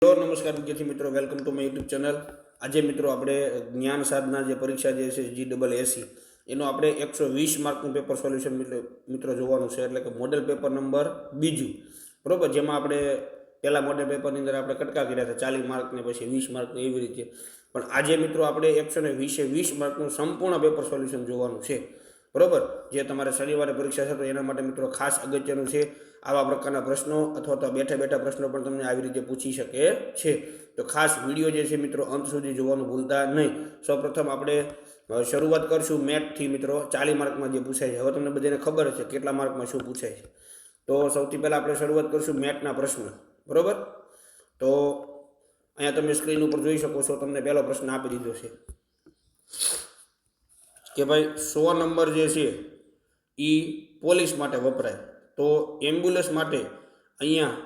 Hello नमस्कार विद्यार्थी मित्रों, welcome to my YouTube channel. आज मित्रों આપણે જ્ઞાન સાધના જે પરીક્ષા જે છે GSSC એનો આપણે 120 માર્કનું પેપર સોલ્યુશન મિત્રો જોવાનું છે, એટલે કે મોડેલ પેપર નંબર બીજું, બરોબર, જેમાં આપણે પહેલા મોડેલ પેપરની અંદર આપણે કટકા કર્યા હતા 40 માર્કને પછી 20 માર્કને એવી રીતે, પણ આજે મિત્રો આપણે 120 માર્કનું સંપૂર્ણ પેપર સોલ્યુશન જોવાનું છે, બરોબર। જે તમારે શનિવારે પરીક્ષા છે તો એના માટે મિત્રો ખાસ અગત્યનું છે। આવા પ્રકારના પ્રશ્નો અથવા તો બેઠા બેઠા પ્રશ્નો પણ તમને આવી રીતે પૂછી શકે છે, તો ખાસ વિડીયો જે છે મિત્રો અંત સુધી જોવાનું ભૂલતા નહીં। સૌપ્રથમ આપણે શરૂઆત કરશું મેથથી મિત્રો। 40 માર્કમાં જે પૂછાય છે, હવે તમને બધાને ખબર છે કેટલા માર્કમાં શું પૂછાય છે, તો સૌથી પહેલાં આપણે શરૂઆત કરશું મેથના પ્રશ્ન, બરોબર। તો અહીંયા તમે સ્ક્રીન ઉપર જોઈ શકો છો, તમને પહેલો પ્રશ્ન આપી દીધો છે કે ભાઈ 100 નંબર જે છે એ પોલીસ માટે વપરાય, તો એમ્બ્યુલન્સ માટે અહીંયા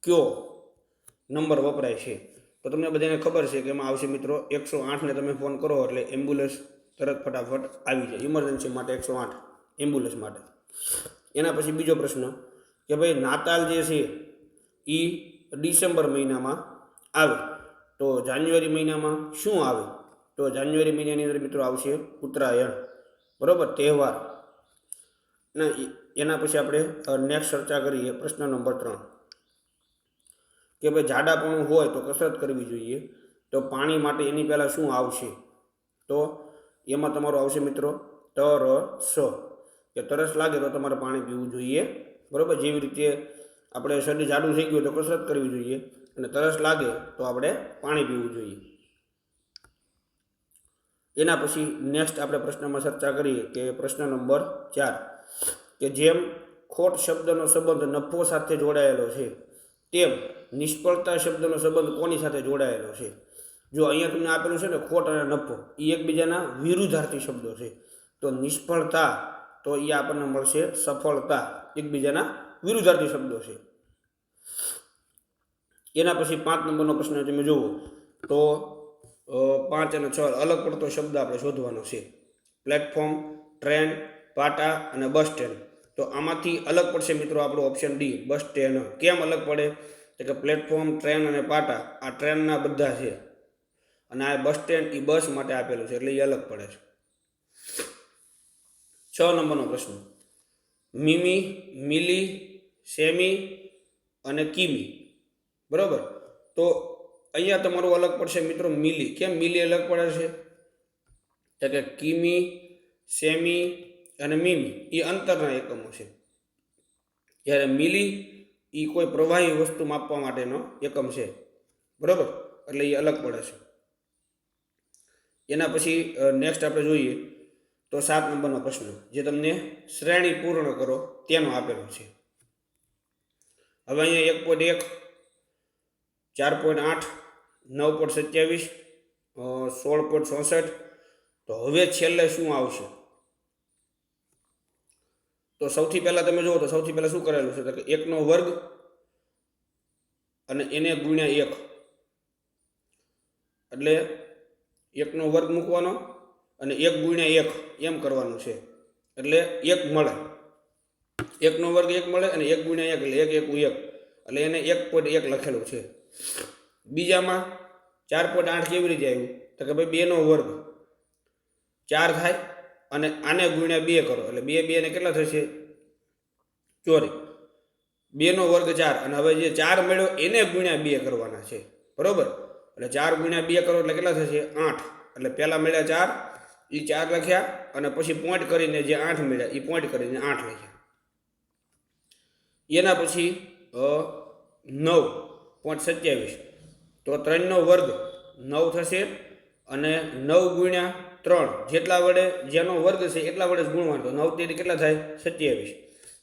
કયો નંબર વપરાય છે? તો તમને બધાને ખબર છે કે એમાં આવશે મિત્રો 108ને તમે ફોન કરો એટલે એમ્બ્યુલન્સ તરત ફટાફટ આવી જાય, ઇમરજન્સી માટે 108 એમ્બ્યુલન્સ માટે। એના પછી બીજો પ્રશ્ન કે ભાઈ નાતાલ જે છે એ ડિસેમ્બર મહિનામાં આવે, તો જાન્યુઆરી મહિનામાં શું આવે? તો જાન્યુઆરી મહિનાની અંદર મિત્રો આવશે ઉત્તરાયણ, બરોબર, તહેવાર। એના પછી આપણે નેક્સ્ટ ચર્ચા કરીએ પ્રશ્ન નંબર 3 કે ભાઈ જાડાપણું હોય તો કસરત કરવી જોઈએ, તો પાણી માટે એની પહેલાં શું આવશે? તો એમાં તમારું આવશે મિત્રો તરસ, કે તરસ લાગે તો તમારે પાણી પીવું જોઈએ, બરોબર। જેવી રીતે આપણે શરીર જાડું થઈ ગયું તો કસરત કરવી જોઈએ, અને તરસ લાગે તો આપણે પાણી પીવું જોઈએ। એના પછી નેક્સ્ટ આપણે પ્રશ્નમાં ચર્ચા કરીએ કે પ્રશ્ન નંબર 4 કે જેમ ખોટ શબ્દનો સંબંધ નફો સાથે જોડાયેલો છે, તેમ નિષ્ફળતા શબ્દનો સંબંધ કોની સાથે જોડાયેલો છે? જો અહીંયા તમને આપેલું છે ને ખોટ અને નફો એ એકબીજાના વિરુદ્ધાર્થી શબ્દો છે, તો નિષ્ફળતા તો એ આપણને મળશે સફળતા, એકબીજાના વિરુદ્ધાર્થી શબ્દો છે। એના પછી 5 નંબરનો પ્રશ્ન તમે જુઓ તો 5 અને 6 અલગ પડતો શબ્દ આપણે શોધવાનો છે, પ્લેટફોર્મ, ટ્રેન, પાટા અને બસ સ્ટેન્ડ। તો આમાંથી અલગ પડશે મિત્રો આપણો ઓપ્શન ડી, બસ સ્ટેન્ડ। કેમ અલગ પડે? તો કે પ્લેટફોર્મ, ટ્રેન અને પાટા આ ટ્રેનના બધા છે, અને આ બસ સ્ટેન્ડ એ બસ માટે આપેલું છે, એટલે એ અલગ પડે છે। 6 નંબરનો પ્રશ્ન મીમી, મિલી, સેમી અને કિમી, બરોબર। તો અહીંયા તમારું અલગ પડશે મિત્રો મિલી। કેમ મિલી અલગ પડે છે? તો કે કિમી, સેમી અને મીમી એ અંતરના એકમો છે, જ્યારે મિલી એ કોઈ પ્રવાહી વસ્તુ માપવા માટેનો એકમ છે, બરોબર, એટલે એ અલગ પડે છે। એના પછી નેક્સ્ટ આપણે જોઈએ તો 7 નંબરનો પ્રશ્ન જે તમને શ્રેણી પૂર્ણ કરો તેનો આપેલો છે। હવે અહીંયા 1.1, 4.8, 9.27, 16.64, તો હવે છેલ્લે શું આવશે? તો સૌથી પહેલાં તમે જુઓ તો સૌથી પહેલાં શું કરેલું છે? તો કે 1નો વર્ગ અને એને ગુણ્યા 1, એટલે 1નો વર્ગ મૂકવાનો અને 1 ગુણ્યા 1 એમ કરવાનું છે, એટલે 1 મળે, 1નો વર્ગ 1 મળે અને 1 ગુણ્યા 1 એટલે 1 1 એટલે એને 1.1 લખેલું છે। બીજામાં 4.8 કેવી રીતે આવ્યું? તો કે ભાઈ 2નો વર્ગ 4 થાય અને આને ગુણ્યા 2 કરો એટલે 2 2 ને કેટલા થશે? 4, 2નો વર્ગ 4 અને હવે જે 4 મળ્યો એને ગુણ્યા 2 કરવાના છે, બરોબર, એટલે 4 ગુણ્યા 2 કરો એટલે કેટલા થશે? 8, એટલે પહેલાં મળ્યા 4 એ 4 લખ્યા અને પછી પોઈન્ટ કરીને જે 8 મળ્યા એ પોઈન્ટ કરીને 8 લખ્યા। એના પછી 9.27, તો 3નો વર્ગ 9 થશે અને 9 ગુણ્યા 3 જેટલા વડે જેનો વર્ગ છે એટલા વડે જ ગુણવાનો, તો 9 તેરી કેટલા થાય? 27,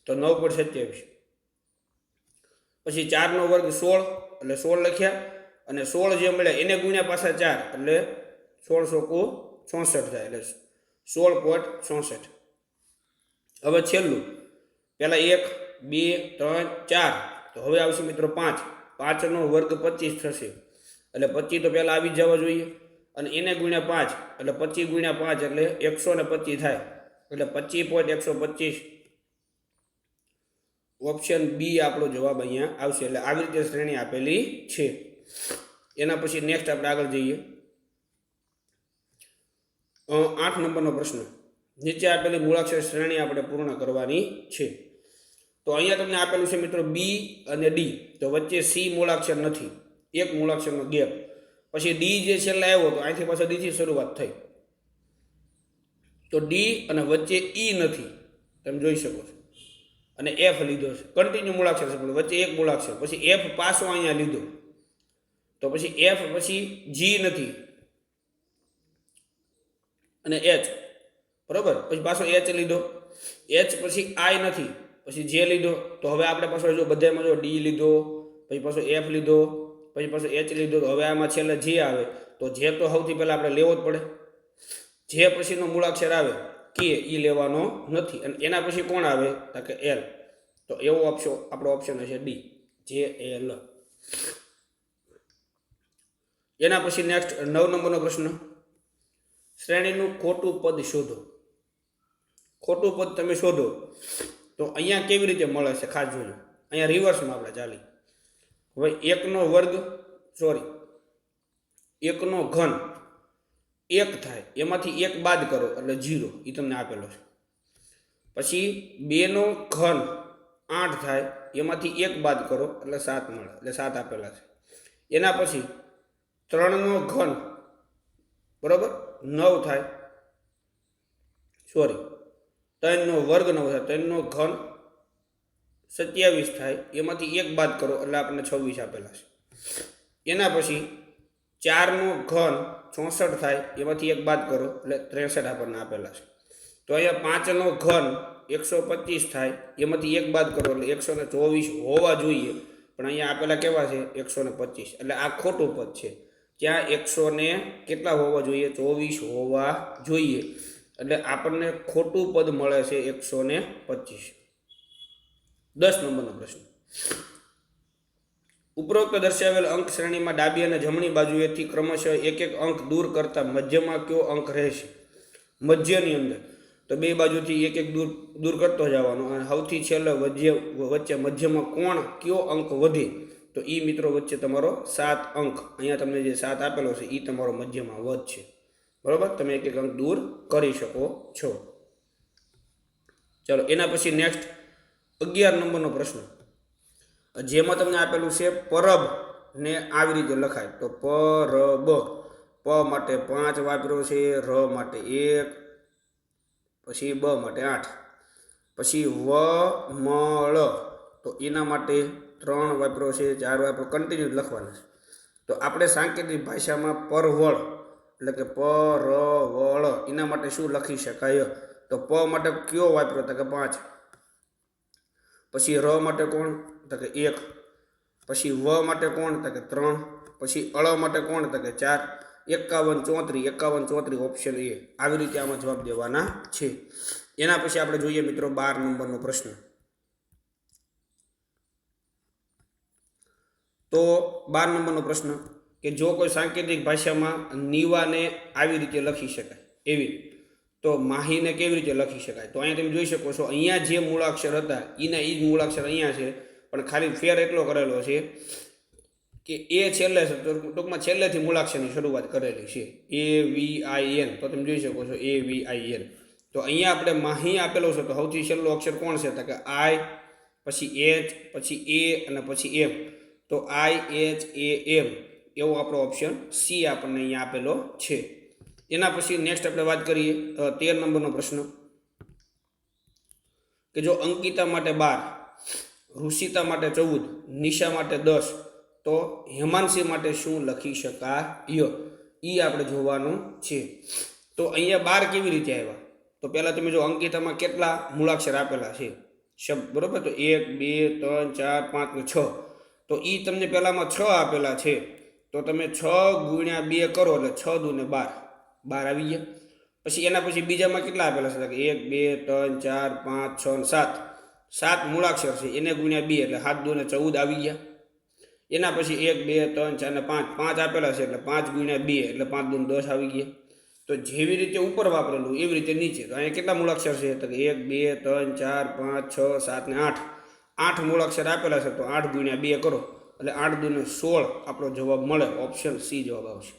તો 9.27। પછી 4નો વર્ગ 16 એટલે 16 લખ્યા અને 16 જે મળ્યા એને ગુણ્યા પાછા 4 એટલે 1664 થાય, એટલે 16.64। હવે છેલ્લું પહેલાં 1 2 3 4, તો હવે આવશે મિત્રો 5, 5નો વર્ગ 25 થશે, એટલે 25 તો પહેલાં આવી જ જવા જોઈએ અને એને ગુણ્યા 5 એટલે 25 ગુણ્યા 5 એટલે 125 થાય, એટલે 25.125 ઓપ્શન બી આપણો જવાબ અહીંયા આવશે। એટલે આવી રીતે શ્રેણી આપેલી છે। એના પછી નેક્સ્ટ આપણે આગળ જઈએ 8 નંબરનો પ્રશ્ન, નીચે આપેલી મૂળાક્ષર શ્રેણી આપણે પૂર્ણ કરવાની છે. તો અહીંયા તમને આપેલું છે મિત્રો બી અને ડી, તો વચ્ચે સી મૂળાક્ષર નથી, એક મૂળાક્ષરનો ગેપ. પછી ડી જે છેલ્લે આવ્યો તો અહીંથી પાછા ડીથી શરૂઆત થઈ, તો ડી અને વચ્ચે ઈ નથી, તમે જોઈ શકો છો. અને એફ લીધો છે, કન્ટિન્યુ મૂળાક્ષર છે પણ વચ્ચે એક મૂળાક્ષર. પછી એફ પાછો અહીંયા લીધો, તો પછી એફ પછી જી નથી અને એચ, બરોબર. પછી પાછો એચ લીધો, એચ પછી આઈ નથી, પછી જે લીધો. તો હવે આપણે પાછો જો બધામાં જો ડી લીધો, પછી પાછો એફ લીધો, પછી પાછો એચ લીધો. તો હવે આમાં છેલ્લે જે આવે, તો જે તો સૌથી પહેલાં આપણે લેવો જ પડે. જે પછીનો મૂળાક્ષર આવે કે એ લેવાનો નથી. અને એના પછી કોણ આવે તો કે એલ, તો એવો આપણો ઓપ્શન હશે ડી, જે એલ. એના પછી નેક્સ્ટ 9 નંબરનો પ્રશ્ન, શ્રેણીનું ખોટું પદ શોધો. ખોટું પદ તમે શોધો તો અહીંયા કેવી રીતે મળે છે ખાસ જોજો. અહીંયા રિવર્સમાં આપણે ચાલી. હવે 1નો વર્ગ, સોરી 1નો ઘન 1 થાય, એમાંથી 1 બાદ કરો એટલે 0, એ તમને આપેલો છે. પછી 2નો ઘન 8 થાય, એમાંથી 1 બાદ કરો એટલે 7 મળે, એટલે 7 આપેલા છે. એના પછી 3નો ઘન બરોબર 9 થાય, સોરી 3નો વર્ગ 9 થાય, 3નો ઘન 27 થાય, એમાંથી 1 બાદ કરો એટલે આપણને 26 આપેલા છે. એના પછી 4નો ઘન 64 થાય, એમાંથી 1 બાદ કરો એટલે 63 આપણને આપેલા છે. તો અહીંયા 5નો ઘન 125 થાય, એમાંથી 1 બાદ કરો એટલે 124 હોવા જોઈએ, પણ અહીંયા આપેલા કેવા છે 125, એટલે આ ખોટું પદ છે. ત્યાં 100 ને કેટલા હોવા જોઈએ, 24 હોવા જોઈએ, એટલે આપણને ખોટું પદ મળે છે 125. 10 નંબરનો પ્રશ્ન, ઉપરોક્ત દર્શાવેલ અંક શ્રેણીમાં ડાબી અને જમણી બાજુએથી ક્રમશઃ એક એક અંક દૂર કરતા મધ્યમાં કયો અંક રહેશે. મધ્યની અંદર તો બે બાજુથી એક એક દૂર કરતો જવાનો, અને સૌથી છેલ્લે વચ્ચે મધ્યમાં કોણ કયો અંક વધે, તો એ મિત્રો વચ્ચે તમારો 7 અંક, અહીંયા તમને જે 7 આપેલો છે એ તમારો મધ્યમાં વધ છે, બરોબર. તમે એક એક અંક દૂર કરી શકો છો. ચલો એના પછી નેક્સ્ટ 11 નંબરનો પ્રશ્ન, જેમાં તમને આપેલું છે પરબ ને આવી રીતે લખાય. તો પરબ, પ માટે 5 વાપર્યો છે, ર માટે 1, પછી બ માટે 8, પછી વ મળ તો એના માટે 3 વાપર્યો છે, 4 વાપરો, કન્ટિન્યુ લખવાના છે. તો આપણે સાંકેતિક ભાષામાં પરવળ એટલે કે પરવળ એના માટે શું લખી શકાય, તો પ માટે કયો વાપર્યો તો કે 5, પછી ર માટે કોણ તો કે 1, પછી વ માટે કોણ તો કે 3, પછી અળ માટે કોણ તો કે 4, 51 34 ઓપ્શન એ. આવી રીતે આમાં જવાબ દેવાના છે. એના પછી આપણે જોઈએ મિત્રો 12 નંબરનો પ્રશ્ન. તો 12 નંબરનો પ્રશ્ન કે જો કોઈ સાંકેતિક ભાષામાં નીવાને આવી રીતે લખી શકાય એવી, તો માહીને કેવી રીતે લખી શકાય. તો અહીંયા તમે જોઈ શકો છો, અહીંયા જે મૂળાક્ષર હતા એના એ જ મૂળાક્ષર અહીંયા છે, પણ ખાલી ફેર એટલો કરેલો છે કે એ છેલ્લે છે, તો ટૂંકમાં છેલ્લેથી મૂળાક્ષરની શરૂઆત કરેલી છે, AVIN. તો તમે જોઈ શકો છો AVIN. તો અહીંયા આપણે માહી આપેલો છે, તો સૌથી છેલ્લો અક્ષર કોણ છે તો કે આઈ, પછી એચ, પછી એ અને પછી એમ. તો IHAM એવો આપણો ઓપ્શન સી આપણને અહીંયા આપેલો છે. એના પછી નેક્સ્ટ આપણે વાત કરીએ 13 નંબરનો પ્રશ્ન કે જો અંકિતા માટે 12, ઋષિતા માટે 14, નિશા માટે 10, તો હેમાંશી માટે શું લખી શકાય, એ આપણે જોવાનું છે. તો અહીંયા 12 કેવી રીતે આવ્યા, તો પહેલાં તમે જો અંકિતામાં કેટલા મૂળાક્ષર આપેલા છે શબ્દ, બરોબર. તો 1 2 3 4 5 ને 6, તો એ તમને પહેલામાં 6 આપેલા છે, તો તમે 6 ગુણ્યા 2 કરો એટલે 6 દુ ને 12 આવી ગયા. પછી એના પછી બીજામાં કેટલા આપેલા છે, 1 2 3 4 5 6 7, 7 મૂળાક્ષર છે, એને ગુણ્યા 2 એટલે 7 દુ ને 14 આવી ગયા. એના પછી 1 2 3 4 ને 5, 5 આપેલા છે એટલે 5 ગુણ્યા 2 એટલે 5 દુ ને 10 આવી ગયા. તો જેવી રીતે ઉપર વાપરેલું એવી રીતે નીચે. તો અહીંયા કેટલા મૂળાક્ષર છે તો 1 2 3 4 5 6 7 ને 8, 8 મૂળાક્ષર આપેલા છે, તો 8 ગુણ્યા 2 કરો એટલે 8 દૂને 16 આપણો જવાબ મળે. ઓપ્શન સી જવાબ આવશે.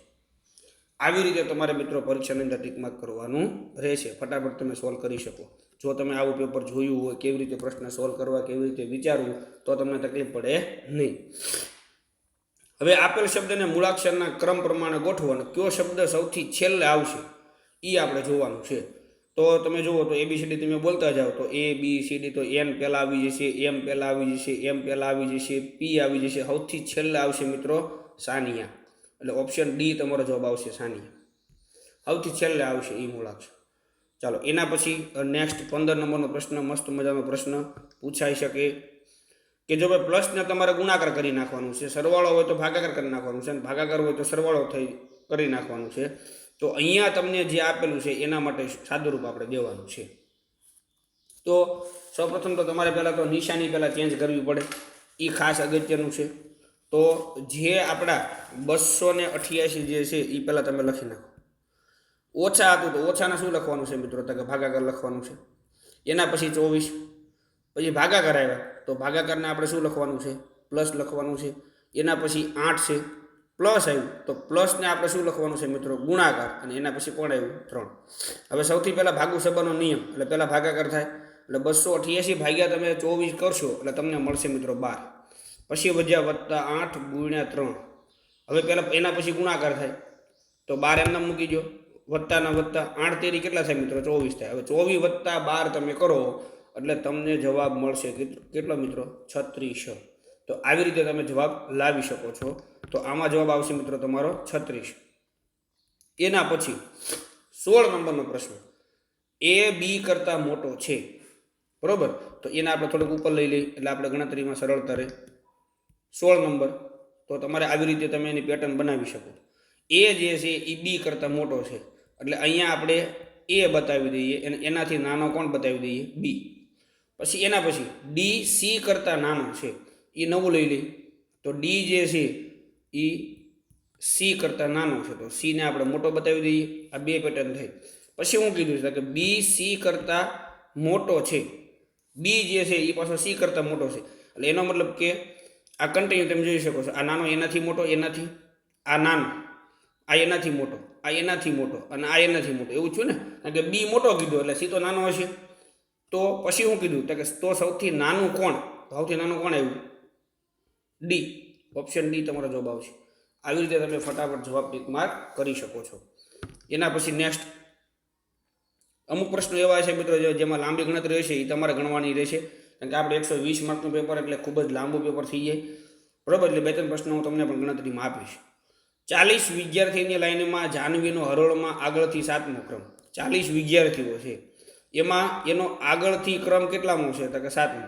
આવી રીતે તમારે મિત્રો પરીક્ષાની અંદર ટીક માર્ક કરવાનું રહેશે. ફટાફટ તમે સોલ્વ કરી શકો. જો તમે આવું પેપર જોયું હોય, કેવી રીતે પ્રશ્ન સોલ્વ કરવા, કેવી રીતે વિચારવું, તો તમને તકલીફ પડે નહીં. હવે આપેલ શબ્દને મૂળાક્ષરના ક્રમ પ્રમાણે ગોઠવો અને કયો શબ્દ સૌથી છેલ્લે આવશે એ આપણે જોવાનું છે. તો તમે જુઓ તો ABCD તમે બોલતા જાઓ તો ABCD તો N પહેલાં આવી જશે, M પહેલાં આવી જશે, M પહેલાં આવી જશે, P આવી જશે. સૌથી છેલ્લે આવશે મિત્રો સાનિયા. એટલે ઓપ્શન ડી તમારો જવાબ આવશે સાનિયા. સૌથી છેલ્લે આવશે એ મૂળાક્ષર. ચાલો એના પછી નેક્સ્ટ 15 નંબરનો પ્રશ્ન, મસ્ત મજાનો પ્રશ્ન પૂછાઈ શકે કે જો ભાઈ પ્લસને તમારે ગુણાકાર કરી નાખવાનું છે, સરવાળો હોય તો ભાગાકાર કરી નાખવાનું છે, અને ભાગાકાર હોય તો સરવાળો કરી નાખવાનું છે. તો અહીંયા તમને જે આપેલું છે એના માટે સાદુરૂપ આપણે દેવાનું છે. તો સૌપ્રથમ તો તમારે પહેલાં તો નિશાની પહેલાં ચેન્જ કરવી પડે, એ ખાસ અગત્યનું છે. તો જે આપણા 288 જે છે એ પહેલાં તમે લખી નાખો. ઓછા હતું તો ઓછાને શું લખવાનું છે મિત્રો? તો કે ભાગાકાર લખવાનું છે. એના પછી 24, પછી ભાગાકાર આવ્યા તો ભાગાકારને આપણે શું લખવાનું છે? પ્લસ લખવાનું છે. એના પછી 8 છે, પ્લસ આવ્યું તો પ્લસને આપણે શું લખવાનું છે મિત્રો? ગુણાકાર. અને એના પછી કોણ આવ્યું? 3. હવે સૌથી પહેલાં ભાગુ સબાનો નિયમ, એટલે પહેલાં ભાગાકાર થાય. એટલે 288 ભાગ્યા તમે 24 કરશો એટલે તમને મળશે મિત્રો 12. પછી વધ્યા વત્તા 8 ગુણ્યા 3. હવે પહેલાં એના પછી ગુણાકાર થાય તો 12 એમને મૂકી દો, વત્તાના વત્તા 8 તેરી કેટલા થાય મિત્રો? 24 થાય. હવે 24 વત્તા 12 તમે કરો એટલે તમને જવાબ મળશે કેટલો મિત્રો? 36. તો આવી રીતે તમે જવાબ લાવી શકો છો. તો આમાં જવાબ આવશે મિત્રો તમારો 36. એના પછી 16 નંબરનો પ્રશ્ન, A B કરતાં મોટો છે, બરોબર? તો એને આપણે થોડુંક ઉપર લઈ લઈએ એટલે આપણે ગણતરીમાં સરળતા રહે. 16 નંબર તો તમારે આવી રીતે તમે એની પેટર્ન બનાવી શકો. A જે છે એ B કરતાં મોટો છે એટલે અહીંયા આપણે A બતાવી દઈએ અને એનાથી નાનો કોણ બતાવી દઈએ? B. પછી એના પછી D C કરતાં નાનો છે, એ નવું લઈ લઈએ. તો D જે છે એ C કરતાં નાનો છે તો C ને આપણે મોટો બતાવી દઈએ. આ બે પેટર્ન થઈ. પછી હું કીધું છે કે B C કરતાં મોટો છે, B જે છે એ પાછો C કરતાં મોટો છે. એટલે એનો મતલબ કે આ કન્ટિન્યુ તમે જોઈ શકો છો. આ નાનો એનાથી મોટો, એનાથી આ નાનો, આ એનાથી મોટો, આ એનાથી મોટો અને આ એનાથી મોટો, એવું છું ને? કારણ કે B મોટો કીધો એટલે C તો નાનો હશે. તો પછી શું કીધું? તો સૌથી નાનું કોણ? સૌથી નાનું કોણ આવ્યું? D. ઓપ્શન ડી તમારો જવાબ આવશે. આવી રીતે તમે ફટાફટ જવાબ ટીક માર્ક કરી શકો છો. એના પછી નેક્સ્ટ અમુક પ્રશ્નો એવા છે મિત્રો જેમાં લાંબી ગણતરી હશે, એ તમારે ગણવાની રહેશે. કારણ કે આપણે 120 માર્કનું પેપર એટલે ખૂબ જ લાંબુ પેપર થઈ જાય, બરાબર? એટલે 2-3 પ્રશ્નો હું તમને પણ ગણતરીમાં આપીશ. 40 વિદ્યાર્થીની લાઈનમાં જાહ્નવીનો હરોળમાં આગળથી 7મો ક્રમ. 40 વિદ્યાર્થીઓ છે, એમાં એનો આગળથી ક્રમ કેટલામો છે? તો કે 7મો.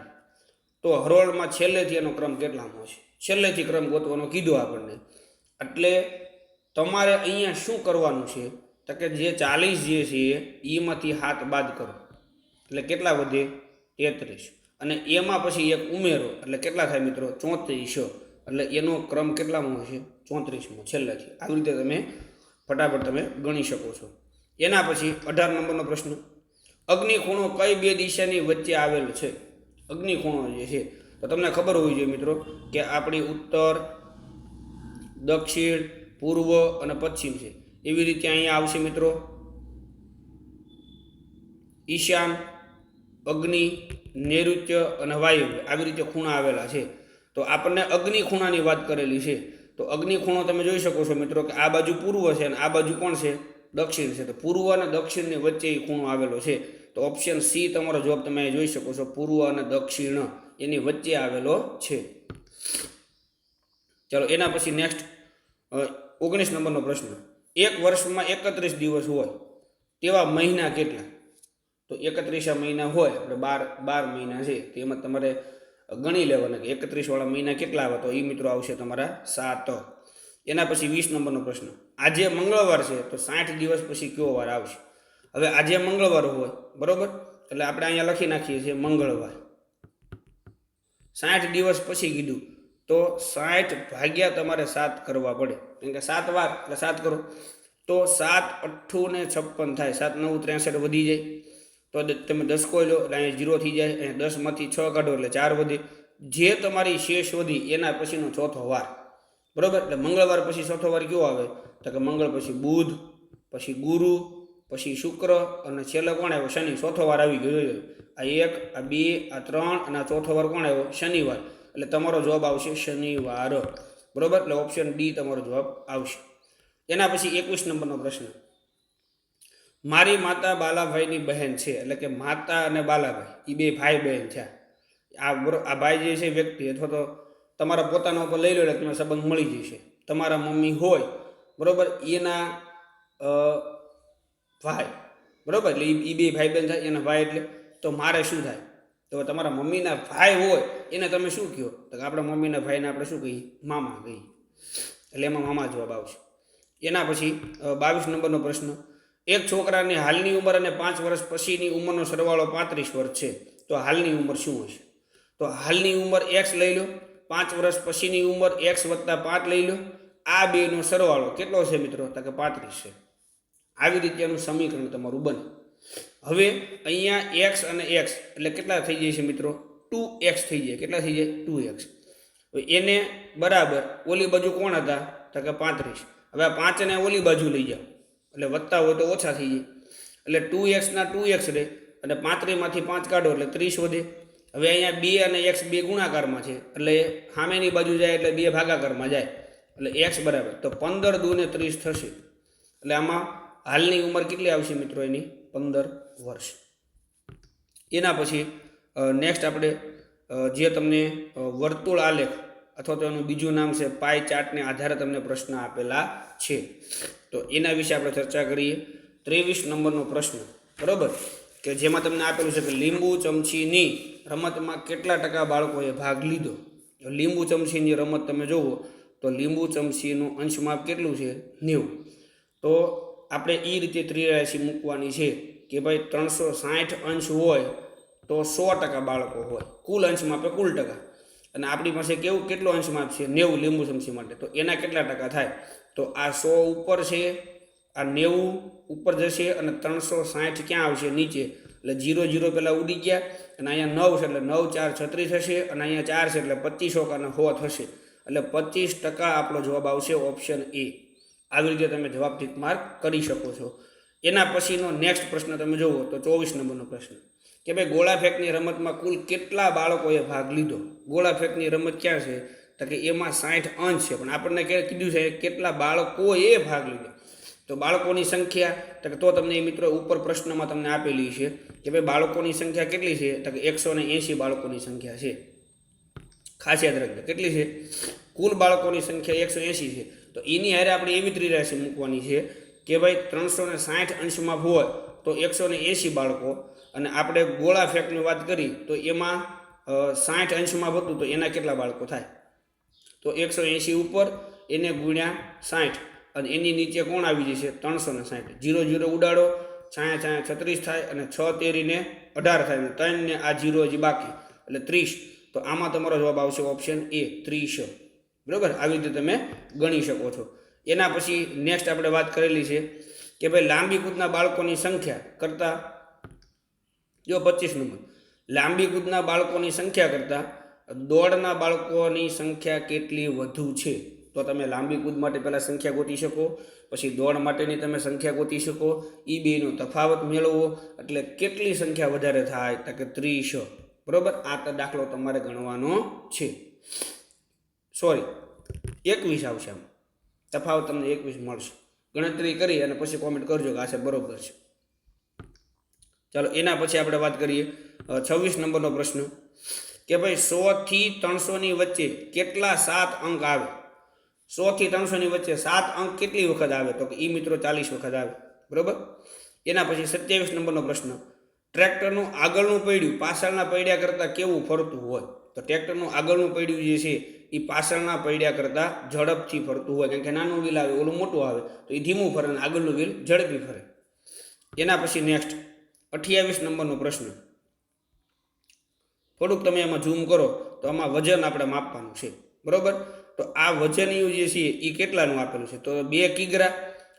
તો હરોળમાં છેલ્લેથી એનો ક્રમ કેટલામો છે? છેલ્લેથી ક્રમ ગોતવાનો કીધો આપણને. એટલે તમારે અહીંયા શું કરવાનું છે? તો કે જે 40 જે છે એમાંથી 7 બાદ કરો એટલે કેટલા વધે? 33. અને એમાં પછી એક ઉમેરો એટલે કેટલા થાય મિત્રો? 34. એટલે એનો ક્રમ કેટલામો છે? 34મો છેલ્લેથી. આવી રીતે તમે ફટાફટ તમે ગણી શકો છો. એના પછી 18 નંબરનો પ્રશ્ન, અગ્નિખૂણો કઈ બે દિશાની વચ્ચે આવેલ છે? અગ્નિખૂણો જે છે તો તમને ખબર હોવી જોઈએ મિત્રો કે આપણી ઉત્તર, દક્ષિણ, પૂર્વ અને પશ્ચિમ છે. એવી રીતે અહીંયા આવશે મિત્રો ઈશાન, અગ્નિ, નૈઋત્ય અને વાયવ્ય. આવી રીતે ખૂણા આવેલા છે. તો આપણને અગ્નિ ખૂણાની વાત કરેલી છે. તો અગ્નિ ખૂણો તમે જોઈ શકો છો મિત્રો કે આ બાજુ પૂર્વ છે અને આ બાજુ કોણ છે? દક્ષિણ છે. તો પૂર્વ અને દક્ષિણની વચ્ચે એ ખૂણો આવેલો છે. તો ઓપ્શન સી તમારો જવાબ તમે જોઈ શકો છો. પૂર્વ અને દક્ષિણ એની વચ્ચે આવેલો છે. ચાલો એના પછી નેક્સ્ટ 19 નંબરનો પ્રશ્ન, એક વર્ષમાં 31 દિવસ હોય તેવા મહિના કેટલા? તો 31 મહિના હોય એટલે 12 મહિના છે, તેમાં તમારે ગણી લેવાના કે 31 વાળા મહિના કેટલા આવે? તો એ મિત્રો આવશે તમારા 7. એના પછી 20 નંબરનો પ્રશ્ન, આજે મંગળવાર છે તો 60 દિવસ પછી કયો વાર આવશે? હવે આજે મંગળવાર હોય, બરોબર? એટલે આપણે અહીંયા લખી નાખીએ છીએ મંગળવાર. 60 દિવસ પછી કીધું તો 60 ભાગ્યા તમારે 7 કરવા પડે. કેમ કે 7 વાર એટલે 7 કરો તો 7 8 ને 56 થાય. 7 9 63 વધી જાય તો તમે 10 કોઈ લો એટલે અહીંયા 0 થઈ જાય. અહીંયા 10માંથી 6 કાઢો એટલે 4 વધે. જે તમારી શેષ વધી એના પછીનો ચોથો વાર, બરાબર. એટલે મંગળવાર પછી ચોથો વાર કયો આવે? તો કે મંગળ પછી બુધ, પછી ગુરુ, પછી શુક્ર અને છેલ્લે કોણ આવ્યો? શનિ. ચોથો વાર આવી ગયો. આ 1, આ 2, આ 3 અને આ ચોથો વાર કોણ આવ્યો? શનિવાર. એટલે તમારો જવાબ આવશે શનિવાર, બરાબર. એટલે ઓપ્શન ડી તમારો જવાબ આવશે. એના પછી 21 નંબરનો પ્રશ્ન. મારી માતા બાલાભાઈની બહેન છે, એટલે કે માતા અને બાલાભાઈ એ બે ભાઈ બહેન છે. આ ભાઈ જે છે વ્યક્તિ અથવા તો તમારા પોતાના ઉપર લઈ લો એટલે તમને સંબંધ મળી જશે. તમારા મમ્મી હોય, બરાબર, એના ભાઈ, બરાબર, એટલે એ બે ભાઈ બહેન થાય. એના ભાઈ એટલે તો મારે શું થાય? તો તમારા મમ્મીના ભાઈ હોય એને તમે શું કહો? તો આપણા મમ્મીના ભાઈને આપણે શું કહીએ? મામા કહીએ. એટલે એમાં મામા જવાબ આવશે. એના પછી 22 નંબરનો પ્રશ્ન. એક છોકરાની હાલની ઉંમર અને 5 વર્ષ પછીની ઉંમરનો સરવાળો 35 વર્ષ છે, તો હાલની ઉંમર શું હશે? તો હાલની ઉંમર x લઈ લો, 5 વર્ષ પછીની ઉંમર x + 5 લઈ લો. આ બેનો સરવાળો કેટલો છે મિત્રો? તો કે 35 છે. આવી રીતે એનું સમીકરણ તમારું બને. હવે અહીંયા x અને x એટલે કેટલા થઈ જાય છે મિત્રો? 2x થઈ જાય. કેટલા થઈ જાય? 2x. હવે એને બરાબર ઓલી બાજુ કોણ હતા? તો કે 35. હવે આ 5 ને ઓલી બાજુ લઈ જાઓ એટલે વધતા હોય તો ઓછા થઈ જાય. એટલે 2x ના 2x રહે અને 35 માંથી 5 કાઢો એટલે 30 વધે. હવે અહીંયા 2 અને x બે ગુણાકારમાં છે એટલે સામેની બાજુ જાય એટલે 2 ભાગાકારમાં જાય એટલે x બરાબર તો 15 દૂને 30 થશે. એટલે આમાં હાલની ઉંમર કેટલી આવશે મિત્રો? એની 15 વર્ષ. એના પછી નેક્સ્ટ આપણે જે તમને વર્તુળ આલેખ અથવા તો એનું બીજું નામ છે પાઈ ચાર્ટને આધારે તમને પ્રશ્ન આપેલા છે, તો એના વિશે આપણે ચર્ચા કરીએ. 23 નંબરનો પ્રશ્ન, બરાબર, કે જેમાં તમને આપેલું છે કે લીંબુ ચમચીની રમતમાં કેટલા ટકા બાળકોએ ભાગ લીધો? લીંબુ ચમચીની રમત તમે જુઓ તો લીંબુ ચમચીનું અંશમાપ કેટલું છે? 90. તો આપણે એ રીતે ત્રિરાશી મૂકવાની છે કે ભાઈ 360 અંશ હોય તો 100% બાળકો હોય, કુલ અંશમાપે કુલ ટકા. અને આપણી પાસે કેટલો અંશમાપ છે? 90 લીંબુ ચમચી માટે. તો એના કેટલા ટકા થાય? તો આ 100 ઉપર છે, આ 90 ઉપર જશે અને 360 ક્યાં આવશે? નીચે. એટલે 0 0 પહેલાં ઉડી ગયા અને અહીંયા 9 છે એટલે 9 4 36 થશે અને અહીંયા 4 છે એટલે 25 અને 100 થશે. એટલે 25% આપણો જવાબ આવશે ઓપ્શન એ. આવી રીતે તમે જવાબ ટીક માર્ક કરી શકો છો. એના પછીનો નેક્સ્ટ પ્રશ્ન તમે જુઓ તો 24 નંબરનો પ્રશ્ન કે ભાઈ ગોળા ફેંકની રમતમાં કુલ કેટલા બાળકોએ ભાગ લીધો? ગોળા ફેંકની રમત ક્યાં છે? તો કે એમાં 60 અંશ છે, પણ આપણને કીધું છે કેટલા બાળકોએ ભાગ લીધો. તો બાળકોની સંખ્યા તો તમને એ મિત્રો ઉપર પ્રશ્નમાં તમને આપેલી છે કે ભાઈ બાળકોની સંખ્યા કેટલી છે? તો કે 180 બાળકોની સંખ્યા છે. ખાસ યાદ રાખજો કેટલી છે? કુલ બાળકોની સંખ્યા 180 છે. તો એની હારે આપણે એવી ત્રિરાશી મૂકવાની છે કે ભાઈ 360 અંશમાં હોય તો 180 બાળકો, અને આપણે ગોળા ફેંકની વાત કરી તો એમાં 60 અંશમાં હતું તો એના કેટલા બાળકો થાય? તો 180 ઉપર એને ગુણ્યા 60 અને એની નીચે કોણ આવી જશે? 360. 0 0 ઉડાડો, 6 6 36 થાય અને 6 તેરીને 18 થાય અને 3 ને આ 0 હજી બાકી એટલે 30. તો આમાં તમારો જવાબ આવશે ઓપ્શન એ 30. બરાબર, આવી રીતે તમે ગણી શકો છો. એના પછી નેક્સ્ટ આપણે વાત કરેલી છે કે ભાઈ લાંબી કૂદના બાળકોની સંખ્યા કરતાં, જો 25 નંબર, લાંબી કૂદના બાળકોની સંખ્યા કરતાં દોડના બાળકોની સંખ્યા કેટલી વધુ છે? તો તમે લાંબી કૂદ માટે પહેલાં સંખ્યા ગોતી શકો, પછી દોડ માટેની તમે સંખ્યા ગોતી શકો, એ બેનો તફાવત મેળવો એટલે કેટલી સંખ્યા વધારે થાય? તો કે 30. બરાબર, આ તો દાખલો તમારે ગણવાનો છે. સોરી 21 આવશે, આમ તફાવત તમને 21 મળશે. ગણતરી કરી અને પછી કોમેન્ટ કરજો કે આ છે બરોબર છે. ચાલો એના પછી આપણે વાત કરીએ 26 નંબરનો પ્રશ્ન કે ભાઈ 100 થી 300 ની વચ્ચે કેટલા 7 અંક આવે? 100 થી 300 ની વચ્ચે 7 અંક કેટલી વખત આવે? તો કે એ મિત્રો 40 વખત આવે. બરાબર. એના પછી 27 નંબરનો પ્રશ્ન, ટ્રેક્ટરનું આગળનું પૈડું પાછળના પૈડ્યા કરતાં કેવું ફરતું હોય? તો ટ્રેક્ટરનું આગળનું પૈડું જે છે એ પાછળના પૈડ્યા કરતાં ઝડપથી ફરતું હોય, કારણ કે નાનું વ્હીલ આવે ઓલું મોટું આવે તો એ ધીમું ફરે અને આગળનું વ્હીલ ઝડપી ફરે. એના પછી નેક્સ્ટ 28 નંબરનો પ્રશ્ન, થોડુંક તમે એમાં ઝૂમ કરો તો આમાં વજન આપણે માપવાનું છે. બરાબર, તો આ વજનિયું જે છે એ કેટલાનું આપેલું છે? તો 2 કિગ્રા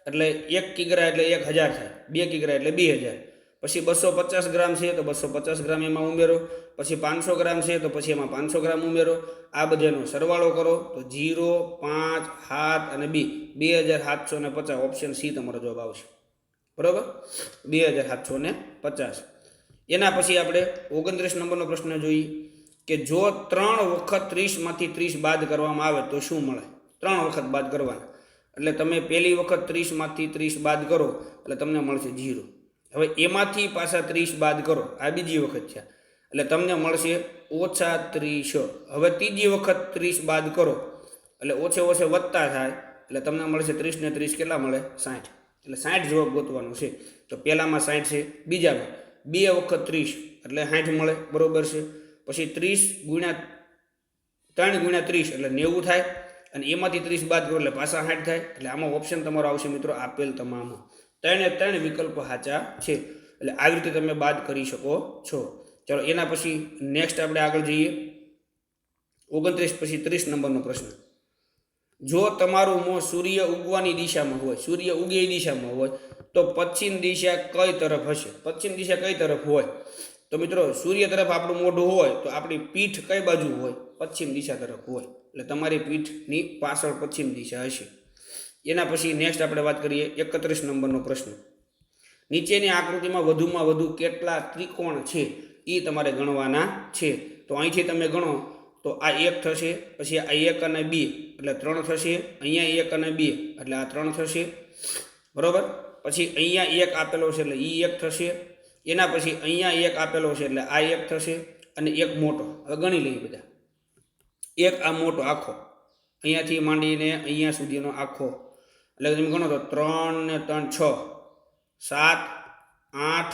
એટલે 1 કિગ્રા એટલે 1000 થાય, 2 કિગ્રા એટલે 2000, પછી 250 ગ્રામ છે તો 250 ગ્રામ એમાં ઉમેરો, પછી 500 ગ્રામ છે તો પછી એમાં 500 ગ્રામ ઉમેરો. આ બધાનો સરવાળો કરો તો 0, 5, 7 અને 2 2750. ઓપ્શન સી તમારો જવાબ આવશે. બરાબર, 2750. એના પછી આપણે 29 નંબરનો પ્રશ્ન જોઈએ કે જો 3 વખત 30માંથી 30 બાદ કરવામાં આવે તો શું મળે? 3 વખત બાદ કરવાના એટલે તમે પહેલી વખત 30માંથી 30 બાદ કરો એટલે તમને મળશે 0. હવે એમાંથી પાછા 30 બાદ કરો, આ બીજી વખત છે એટલે તમને મળશે -30. હવે ત્રીજી વખત 30 બાદ કરો એટલે ઓછે ઓછે વધતા થાય એટલે તમને મળશે 30 ને 30 કેટલા મળે? 60. એટલે 60 જવાબ ગોતવાનો છે. તો પહેલામાં 60 છે, બીજામાં 2 વખત 30 એટલે 60 મળે. બરોબર છે. પછી 30 ગુણ્યા 3 ગુણ્યા 30 એટલે 90 થાય અને એમાંથી 30 બાદ કરો એટલે પાછા 60 થાય. એટલે આમાં ઓપ્શન તમારો આવશે મિત્રો આપેલ તમામ. 3 વિકલ્પો સાચા છે. એટલે આવી રીતે તમે બાદ કરી શકો છો. ચલો એના પછી નેક્સ્ટ આપણે આગળ જઈએ. 29 પછી 30 નંબરનો પ્રશ્ન. જો તમારું મોં સૂર્ય ઉગવાની દિશામાં હોય, સૂર્ય ઉગે એ દિશામાં હોય તો પશ્ચિમ દિશા કઈ તરફ હશે? પશ્ચિમ દિશા કઈ તરફ હોય? તો મિત્રો સૂર્ય તરફ આપણું મોઢું હોય તો આપણી પીઠ કઈ બાજુ હોય? પશ્ચિમ દિશા તરફ હોય. એટલે તમારી પીઠની પાછળ પશ્ચિમ દિશા હશે. એના પછી નેક્સ્ટ આપણે વાત કરીએ 31 નંબરનો પ્રશ્ન. નીચેની આકૃતિમાં વધુમાં વધુ કેટલા ત્રિકોણ છે એ તમારે ગણવાના છે. તો અહીંથી તમે ગણો તો આ 1 થશે, પછી આ 1 અને 2 એટલે 3 થશે, અહીંયા 1 અને 2 એટલે આ 3 થશે. બરાબર, પછી અહીંયા 1 આપેલો છે એટલે એ 1 થશે. એના પછી અહીંયા 1 આપેલો છે એટલે આ 1 થશે અને એક મોટો. હવે ગણી લઈએ બધા. એક આ મોટો આખો અહીંયાથી માંડીને અહીંયા સુધીનો આખો એટલે તમે ગણો તો 3 ને 3 6, 7, 8,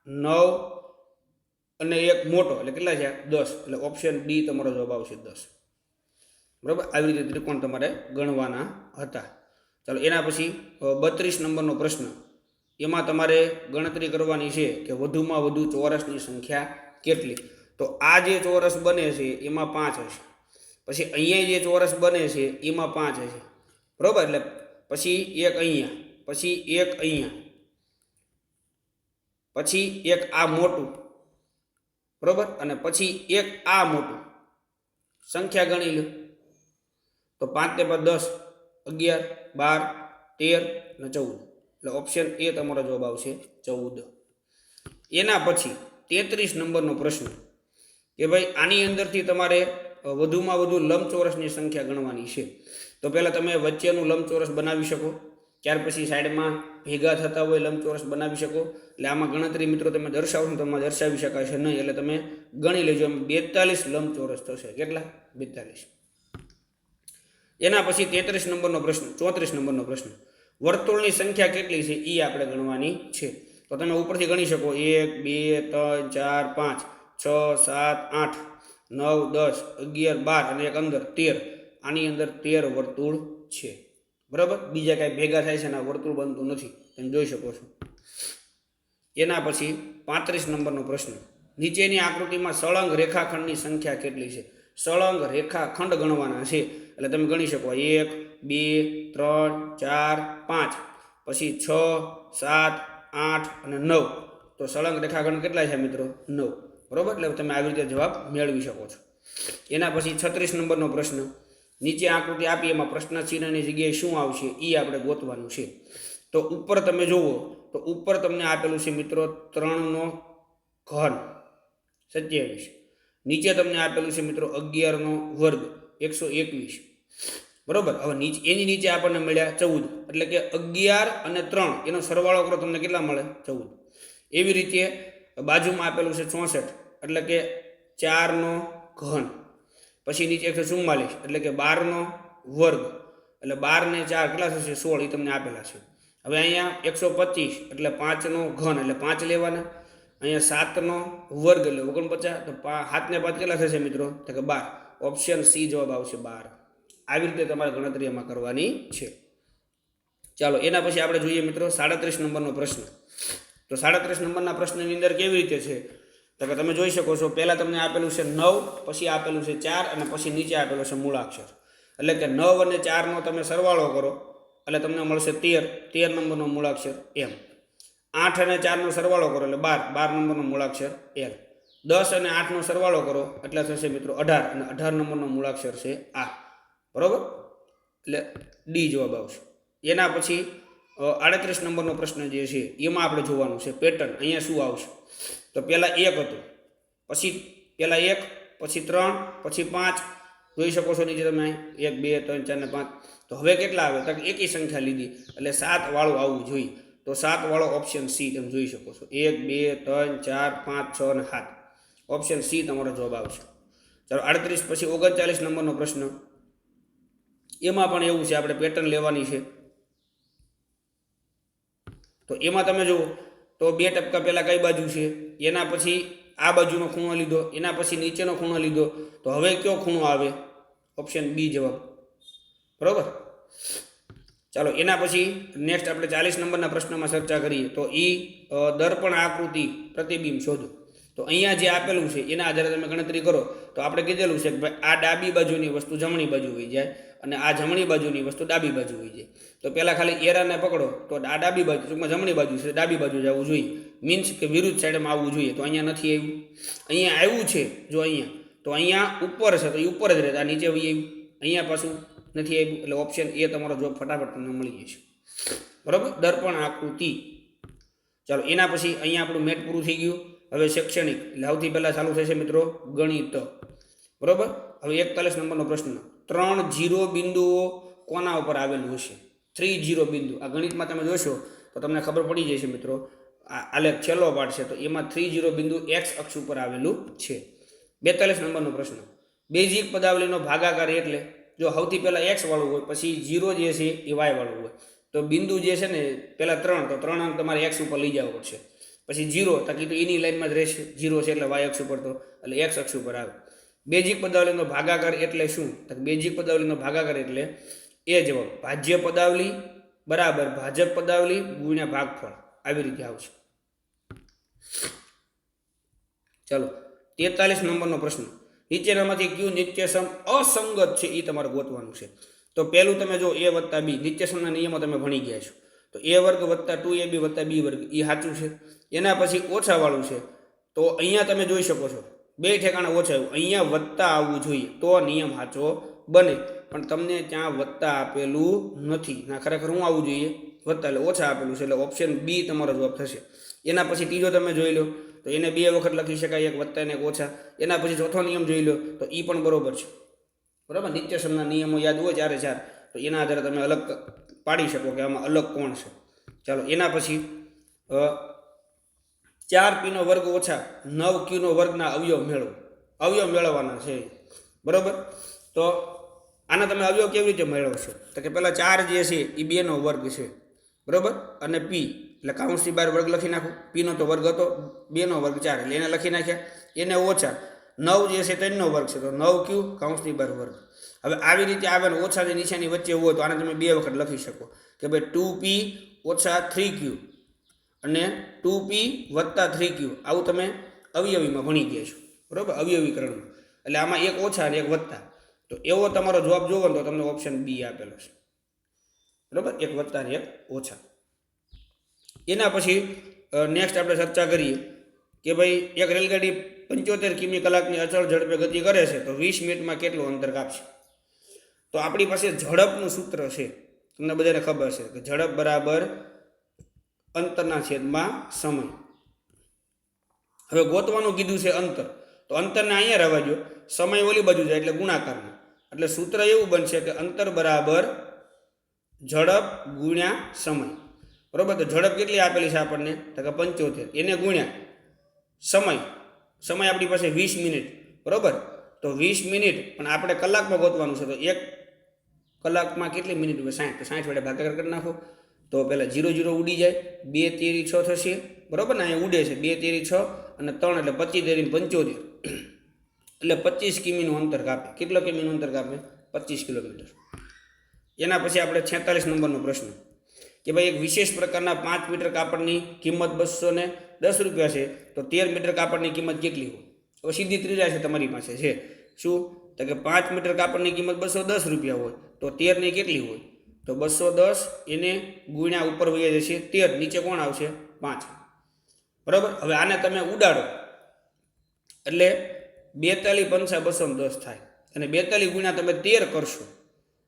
9 અને એક મોટો એટલે કેટલા છે? 10. એટલે ઓપ્શન ડી તમારો જવાબ આવશે 10. બરાબર, આવી રીતે ત્રિકોણ તમારે ગણવાના હતા. ચાલો એના પછી 32 નંબરનો પ્રશ્ન. એમાં તમારે ગણતરી કરવાની છે કે વધુમાં વધુ ચોરસની સંખ્યા કેટલી? તો આ જે ચોરસ બને છે એમાં 5 હશે, પછી અહીંયા જે ચોરસ બને છે એમાં 5 હશે. બરાબર, એટલે પછી એક અહીંયા, પછી એક અહીંયા, પછી એક આ મોટું. બરાબર, અને પછી એક આ મોટું. સંખ્યા ગણી લો તો 5 ને 5 10, 11, 12, 13 અને 14. એટલે ઓપ્શન એ તમારો જવાબ આવશે 14. એના પછી 33 નંબરનો પ્રશ્ન કે ભાઈ આની અંદરથી તમારે વધુમાં વધુ લંબચોરસની સંખ્યા ગણવાની છે. તો પહેલાં તમે વચ્ચેનું લંબચોરસ બનાવી શકો, ત્યાર પછી સાઈડમાં ભેગા થતા હોય લંબચોરસ બનાવી શકો. એટલે આમાં ગણતરી મિત્રો તમે દર્શાવશો તો આમાં દર્શાવી શકાશે નહીં. એટલે તમે ગણી લેજો, એમ 42 લંબચોરસ થશે. કેટલા? 42. એના પછી 33 નંબરનો પ્રશ્ન, 34 નંબરનો પ્રશ્ન. વર્તુળની સંખ્યા કેટલી છે એ આપણે ગણવાની છે. તો તમે ઉપરથી ગણી શકો 1, 2, 3, 4, 5, 6, 7, 8, 9, 10, 11, 12 અને એક અંદર 13. આની અંદર 13 વર્તુળ છે. બરાબર, બીજા કાંઈ ભેગા થાય છે ને વર્તુળ બનતું નથી, તમે જોઈ શકો છો. એના પછી 35 નંબરનો પ્રશ્ન. નીચેની આકૃતિમાં સળંગ રેખાખંડની સંખ્યા કેટલી છે? સળંગ રેખાખંડ ગણવાના છે. એટલે તમે ગણી શકો 1, 2, 3, 4, 5, પછી 6, 7, 8 અને 9. તો સળંગ રેખાખંડ કેટલા છે મિત્રો? 9. બરાબર, એટલે તમે આવી રીતે જવાબ મેળવી શકો છો. એના પછી 36 નંબરનો પ્રશ્ન. નીચે આકૃતિ આપી એમાં પ્રશ્ન ચિહ્નની જગ્યાએ શું આવશે એ આપણે ગોતવાનું છે. તો ઉપર તમે જુઓ તો ઉપર તમને આપેલું છે મિત્રો 3નો ઘન 27. નીચે તમને આપેલું છે મિત્રો 11નો વર્ગ 121. બરાબર, હવે એની નીચે આપણને મળ્યા 14. એટલે કે 11 અને 3 એનો સરવાળો કરો તમને કેટલા મળે? 14. એવી રીતે બાજુમાં આપેલું છે 64 એટલે કે 4નો ઘન, પછી નીચે 144 એટલે કે 12નો વર્ગ, એટલે 12 ને 4 કેટલા થશે? 16. એ તમને આપેલા છે. હવે અહીંયા 125 એટલે 5નો ઘન એટલે 5 લેવાના. અહીંયા 7નો વર્ગ એટલે 49. તો 7 ને 5 કેટલા થશે મિત્રો? તો કે 12. ઓપ્શન સી જવાબ આવશે 12. આવી રીતે તમારે ગણતરી એમાં કરવાની છે. ચાલો એના પછી આપણે જોઈએ મિત્રો 37 નંબરનો પ્રશ્ન. તો 37 નંબરના પ્રશ્નની અંદર કેવી રીતે છે તો કે તમે જોઈ શકો છો. પહેલાં તમને આપેલું છે 9, પછી આપેલું છે 4 અને પછી નીચે આપેલો છે મૂળાક્ષર. એટલે કે 9 અને 4નો તમે સરવાળો કરો એટલે તમને મળશે 13 નંબરનો મૂળાક્ષર એમ. 8 અને 4નો સરવાળો કરો એટલે 12, 12 નંબરનો મૂળાક્ષર એલ. 10 અને 8નો સરવાળો કરો એટલે થશે મિત્રો 18 અને 18 નંબરનો મૂળાક્ષર છે આ. બરોબર, એટલે ડી જવાબ આવશે. એના પછી 38 નંબરનો પ્રશ્ન જે છે એમાં આપણે જોવાનું છે પેટર્ન. અહીંયા શું આવશે તો પહેલાં 1 હતું, પછી પહેલાં 1, પછી 3, પછી 5. જોઈ શકો છો નીચે તમે 1 2 3 4 ને 5. તો હવે કેટલા આવે તો એકી સંખ્યા લીધી એટલે 7 વાળું આવવું જોઈએ. તો 7 વાળો ઓપ્શન સી તમે જોઈ શકો છો. 1 2 3 4 5 6 અને 7. ઓપ્શન સી તમારો જવાબ આવશે. ચાલો 38 પછી 39 નંબરનો પ્રશ્ન. એમાં પણ એવું છે, આપણે પેટર્ન લેવાની છે. તો એમાં તમે જુઓ તો 2 ટપકા પહેલાં કઈ બાજુ છે, એના પછી આ બાજુનો ખૂણો લીધો, એના પછી નીચેનો ખૂણો લીધો. તો હવે કયો ખૂણો આવે? ઓપ્શન બી જવાબ. બરોબર. ચાલો એના પછી નેક્સ્ટ આપણે 40 નંબરના પ્રશ્નમાં ચર્ચા કરીએ. તો દર્પણ આકૃતિ પ્રતિબિંબ શોધો. તો અહીંયા જે આપેલું છે એના આધારે તમે ગણતરી કરો. તો આપણે કીધેલું છે કે ભાઈ આ ડાબી બાજુની વસ્તુ જમણી બાજુ હોઈ જાય અને આ જમણી બાજુની વસ્તુ ડાબી બાજુ હોઈ જાય. તો પહેલાં ખાલી એરાને પકડો તો આ ડાબી બાજુ, ટૂંકમાં જમણી બાજુ છે, ડાબી બાજુ જવું જોઈએ. મીન્સ કે વિરુદ્ધ સાઈડમાં આવવું જોઈએ. તો અહીંયા નથી આવ્યું. અહીંયા આવ્યું છે જો અહીંયા, તો અહીંયા ઉપર છે તો એ ઉપર જ રહે. આ નીચે આવી આવ્યું, અહીંયા પાછું નથી આવ્યું. એટલે ઓપ્શન એ તમારો જવાબ ફટાફટ તમને મળી જશે. બરાબર, દર્પણ આકૃતિ. ચાલો એના પછી અહીંયા આપણું મેટ પૂરું થઈ ગયું. હવે શૈક્ષણિક એટલે સૌથી પહેલાં ચાલુ થશે મિત્રો ગણિત. બરાબર. હવે 41 નંબરનો પ્રશ્ન. 3 0 બિંદુઓ કોના ઉપર આવેલું હશે? 3 0 બિંદુ. આ ગણિતમાં તમે જોશો તો તમને ખબર પડી જશે મિત્રો. આ આલેખ છેલ્લો પાર્ટ છે તો એમાં 3 0 બિંદુ એક્સ અક્ષ ઉપર આવેલું છે. 42 નંબરનો પ્રશ્ન. બેઝિક પદાવલીનો ભાગાકાર એટલે જો સૌથી પહેલાં એક્સ વાળું હોય, પછી 0 જે છે એ વાય વાળું હોય. તો બિંદુ જે છે ને પહેલાં 3, તો 3 અંક તમારે એક્સ ઉપર લઈ જવો પડશે. પછી 0 તાકી તો એની લાઈનમાં જ રહેશે. 0 છે એટલે વાય અક્ષ ઉપર, તો એટલે એક્સ અક્ષ ઉપર આવે. બેઝિક પદાવલીનો ભાગાકાર એટલે શું? તો બેઝિક પદાવલીનો ભાગાકાર એટલે એ જવાબ ભાજ્ય પદાવલી બરાબર ભાજક પદાવલી ગુણ્યા ભાગફળ. આવી રીતે આવશે. ચાલો 43 નંબરનો પ્રશ્ન. નીચેનામાંથી કયું નિત્યસમ અસંગત છે એ તમારે ગોતવાનું છે. તો પહેલું તમે જો a વત્તા b, નિત્યસમના નિયમો તમે ભણી ગયા છો. તો a વર્ગ વત્તા 2ab વત્તા b વર્ગ એ સાચું છે. એના પછી ઓછાવાળું છે. તો અહીંયા તમે જોઈ શકો છો બે ઠેકાણે ઓછા આવ્યું, અહીંયા વત્તા આવવું જોઈએ તો નિયમ સાચો બને. પણ તમને ત્યાં વત્તા આપેલું નથી. ના, ખરેખર હું આવવું જોઈએ વત્તા, એટલે ઓછા આપેલું છે. એટલે ઓપ્શન બી તમારો જવાબ થશે. એના પછી ત્રીજો તમે જોઈ લો તો એને 2 વખત લખી શકાય, એક વત્તા અને એક ઓછા. એના પછી ચોથો નિયમ જોઈ લો તો એ પણ બરોબર છે. બરાબર, નિત્યસમના નિયમો યાદ હોય 4 તો એના આધારે તમે અલગ પાડી શકો કે આમાં અલગ કોણ છે. ચાલો એના પછી 4p નો વર્ગ ઓછા 9q નો વર્ગના અવયવ મેળવો. અવયવ મેળવવાના છે. બરાબર, તો આના તમે અવયવ કેવી રીતે મેળવશો? તો કે પહેલાં 4 જે છે એ 2 નો વર્ગ છે. બરાબર, અને p એટલે કાઉન્સની બહાર વર્ગ લખી નાખો. p નો તો વર્ગ હતો, 2 નો વર્ગ 4 એટલે એને લખી નાખ્યા. એને ઓછા 9 જે છે 3 નો વર્ગ છે તો 9q કાઉન્સની બહાર વર્ગ. હવે આવી રીતે આવે ને ઓછા જે નીચેની વચ્ચે હોય તો આને તમે 2 વખત લખી શકો કે ભાઈ 2p ઓછા 3q અને 2p વત્તા 3q. આવું તમે અવયવીમાં ભણી ગયા છો. બરાબર, અવયવીકરણમાં. એટલે આમાં એક ઓછા અને એક વત્તા. તો એવો તમારો જવાબ જોવો તો તમને ઓપ્શન બી આપેલો છે. બરાબર, એક વત્તા અને એક ઓછા. એના પછી નેક્સ્ટ આપણે ચર્ચા કરીએ કે ભાઈ એક રેલગાડી 75 કિમી કલાકની અચળ ઝડપે ગતિ કરે છે તો 20 મિનિટમાં કેટલું અંતર કાપશે? તો આપણી પાસે ઝડપનું સૂત્ર છે, તમને બધાને ખબર છે કે ઝડપ બરાબર અંતરના છેદમાં સમય. હવે ગોતવાનું કીધું છે અંતર, તો અંતરને અહીંયા રહેવા દો, સમય ઓલી બાજુ જાય એટલે ગુણાકારમાં. એટલે સૂત્ર એવું બનશે કે અંતર બરાબર ઝડપ ગુણ્યા સમય. બરાબર, તો ઝડપ કેટલી આપેલી છે આપણને? તો કે 75. એને ગુણ્યા સમય. સમય આપણી પાસે 20 મિનિટ. બરાબર, તો 20 મિનિટ પણ આપણે કલાકમાં ગોતવાનું છે. તો 1 કલાકમાં કેટલી મિનિટ હોય? 60. તો 60 વડે ભાગાકાર કરી નાખો તો પહેલાં 0 0 ઉડી જાય, 2 તેરી 6 થશે. બરાબર ને, અહીંયા ઉડે છે 2 તેરી 6 અને 3 એટલે 25 તેરી 75 એટલે 25 કિમીનું અંતર કાપે. કેટલો કિમીનું અંતર કાપે? 25 કિલોમીટર. એના પછી આપણે 46 નંબરનો પ્રશ્ન કે ભાઈ એક વિશેષ પ્રકારના 5 મીટર કાપડની કિંમત 210 રૂપિયા છે તો 13 મીટર કાપડની કિંમત કેટલી હોય? હવે સીધી ત્રીજા છે તમારી પાસે છે શું? તો કે 5 મીટર કાપડની કિંમત 210 રૂપિયા હોય તો 13 ની કેટલી હોય? તો 210 એને ગુણ્યા ઉપર વહી જશે 13, નીચે કોણ આવશે? 5 બરાબર. હવે આને તમે ઉડાડો એટલે 42 પંચા 210 થાય અને 42 ગુણ્યા તમે 13 કરશો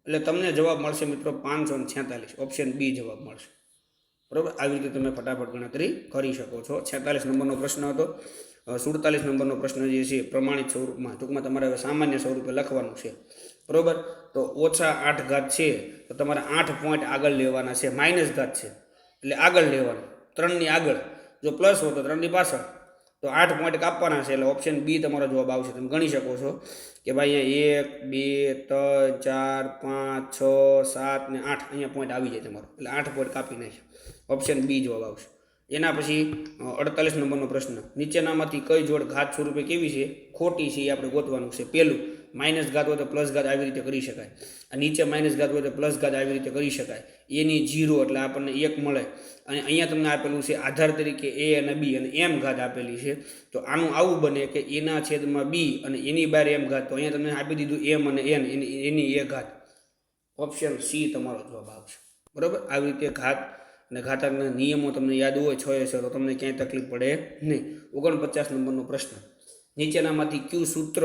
એટલે તમને જવાબ મળશે મિત્રો 546. ઓપ્શન બી જવાબ મળશે. બરાબર. આવી રીતે તમે ફટાફટ ગણતરી કરી શકો છો. 46 નંબરનો પ્રશ્ન હતો. 47 નંબરનો પ્રશ્ન જે છે પ્રમાણિત સ્વરૂપમાં, ટૂંકમાં તમારે હવે સામાન્ય સ્વરૂપે લખવાનું છે. બરાબર. તો -8 ઘાત છે તો તમારે 8 પોઈન્ટ આગળ લેવાના છે. માઇનસ ઘાત છે એટલે આગળ લેવાનું, 3ની આગળ. જો પ્લસ હોય તો 3ની પાછળ. તો 8 પોઈન્ટ કાપવાના છે એટલે ઓપ્શન બી તમારો જવાબ આવશે. તમે ગણી શકો છો કે ભાઈ અહીંયા 1 2 3 4 5 6 7 ને 8 અહીંયા પોઈન્ટ આવી જાય તમારો, એટલે 8 પોઈન્ટ કાપી નાખે. ઓપ્શન બી જવાબ આવશે. એના પછી 48 નંબરનો પ્રશ્ન, નીચેનામાંથી કઈ જોડ ઘાત સ્વરૂપે કેવી છે, ખોટી છે, એ આપણે ગોતવાનું છે. પહેલું, માઇનસ ઘાત હોય તો પ્લસ ઘાત આવી રીતે કરી શકાય. આ નીચે માઇનસ ઘાત હોય તો પ્લસ ઘાત આવી રીતે કરી શકાય. એની 0 એટલે આપણને 1 મળે. અને અહીંયા તમને આપેલું છે આધાર તરીકે એ અને બી અને એમ ઘાત આપેલી છે. તો આનું આવું બને કે એના છેદમાં બી અને એની બહાર એમ ઘાત. તો અહીંયા તમને આપી દીધું એમ અને એન, એની એ ઘાત. ઓપ્શન સી તમારો જવાબ આવશે. બરાબર. આવી રીતે ઘાત અને ઘાતાંકના નિયમો તમને યાદ હોય 6 છે તો તમને ક્યાંય તકલીફ પડે નહીં. 49 નંબરનો પ્રશ્ન, નીચેનામાંથી કયું સૂત્ર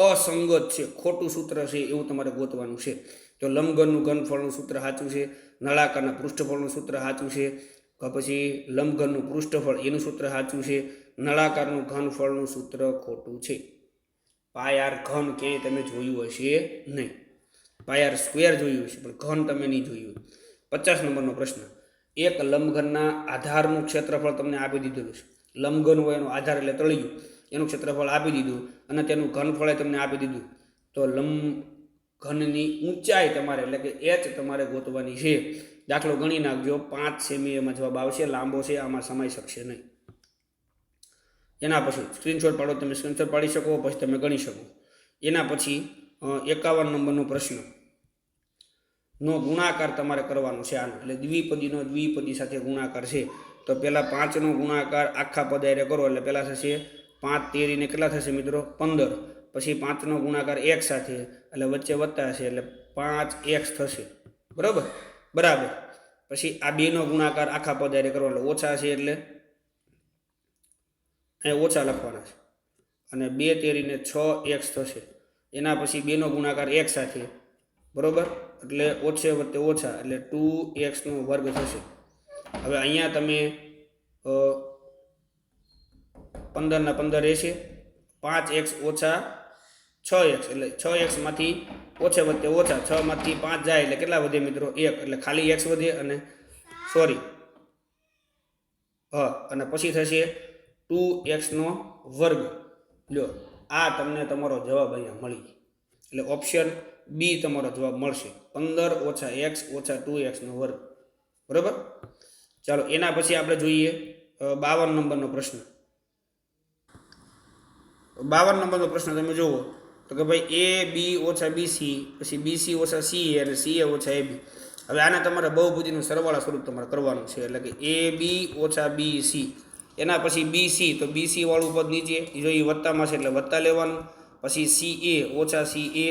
અસંગત છે, ખોટું સૂત્ર છે એવું તમારે ગોતવાનું છે. તો લંબઘનનું ઘનફળનું સૂત્ર સાચું છે, નળાકારના પૃષ્ઠફળનું સૂત્ર સાચું છે, પછી લંબઘનનું પૃષ્ઠફળ એનું સૂત્ર સાચું છે, નળાકારનું ઘનફળનું સૂત્ર ખોટું છે. પાયાર ઘન ક્યાંય તમે જોયું હશે નહીં. પાયાર સ્ક્વેર જોયું હશે પણ ઘન તમે નહીં જોયું. 50 નંબરનો પ્રશ્ન, એક લંબઘનના આધારનું ક્ષેત્રફળ તમને આપી દીધેલું છે. લંબઘન હોય એનો આધાર એટલે તળિયું, એનું ક્ષેત્રફળ આપી દીધું અને તેનું ઘનફળ તમને આપી દીધું. તો લંબઘનની ઊંચાઈ તમારે એટલે કે h તમારે ગોતવાની છે. દાખલો ગણી નાખજો. 5 સેમી એમાં જવાબ આવશે. લાંબો છે, આમાં સમાઈ શકશે નહીં. એના પછી સ્ક્રીનશોટ પાડો, તમે સ્ક્રીનશોટ પાડી શકો, પછી તમે ગણી શકો. એના પછી 51 નંબરનો પ્રશ્ન નો ગુણાકાર તમારે કરવાનો છે. આનો એટલે દ્વિપદીનો દ્વિપદી સાથે ગુણાકાર છે. તો પહેલાં 5નો ગુણાકાર આખા પદ હારે કરો એટલે પહેલાં થશે 5 તેરીને કેટલા થશે મિત્રો 15. પછી 5નો ગુણાકાર x સાથે એટલે વચ્ચે વત્તા હશે એટલે 5x થશે. બરાબર. બરાબર. પછી આ 2નો ગુણાકાર આખા પદ હારે કરો એટલે ઓછા છે એટલે અહીં ઓછા લખવાના છે અને 2 તેરીને 6x થશે. એના પછી 2નો ગુણાકાર x સાથે, બરાબર, એટલે ઓછે વત્તે ઓછા એટલે 2x² થશે. હવે અહીંયા તમે 15 ના 15 રહેશે. 5x ઓછા 6x એટલે 6x માંથી ઓછે વત્તે ઓછા 6 માંથી 5 જાય એટલે કેટલા વધે મિત્રો 1 એટલે ખાલી x વધે અને અને પછી થશે 2x². લ્યો, આ તમને તમારો જવાબ અહીંયા મળી. એટલે ઓપ્શન બી તમારો જવાબ મળશે. 15 ઓછા x ઓછા 2x². બરાબર. ચાલો એના પછી આપણે જોઈએ 52 નંબરનો પ્રશ્ન. 52 નંબરનો પ્રશ્ન તમે જુઓ તો કે ભાઈ એ બી ઓછા બીસી, પછી બીસી ઓછા સીએ અને સીએ ઓછા એ બી. હવે આના તમારે બહુપદીનું સરવાળા સ્વરૂપ તમારે કરવાનું છે. એટલે કે એ બી ઓછા બી સી. એના પછી બીસી, તો બીસી વાળું પદ નીચે જો એ વત્તામાં છે એટલે વત્તા લેવાનું. પછી સી એ ઓછા સી એ,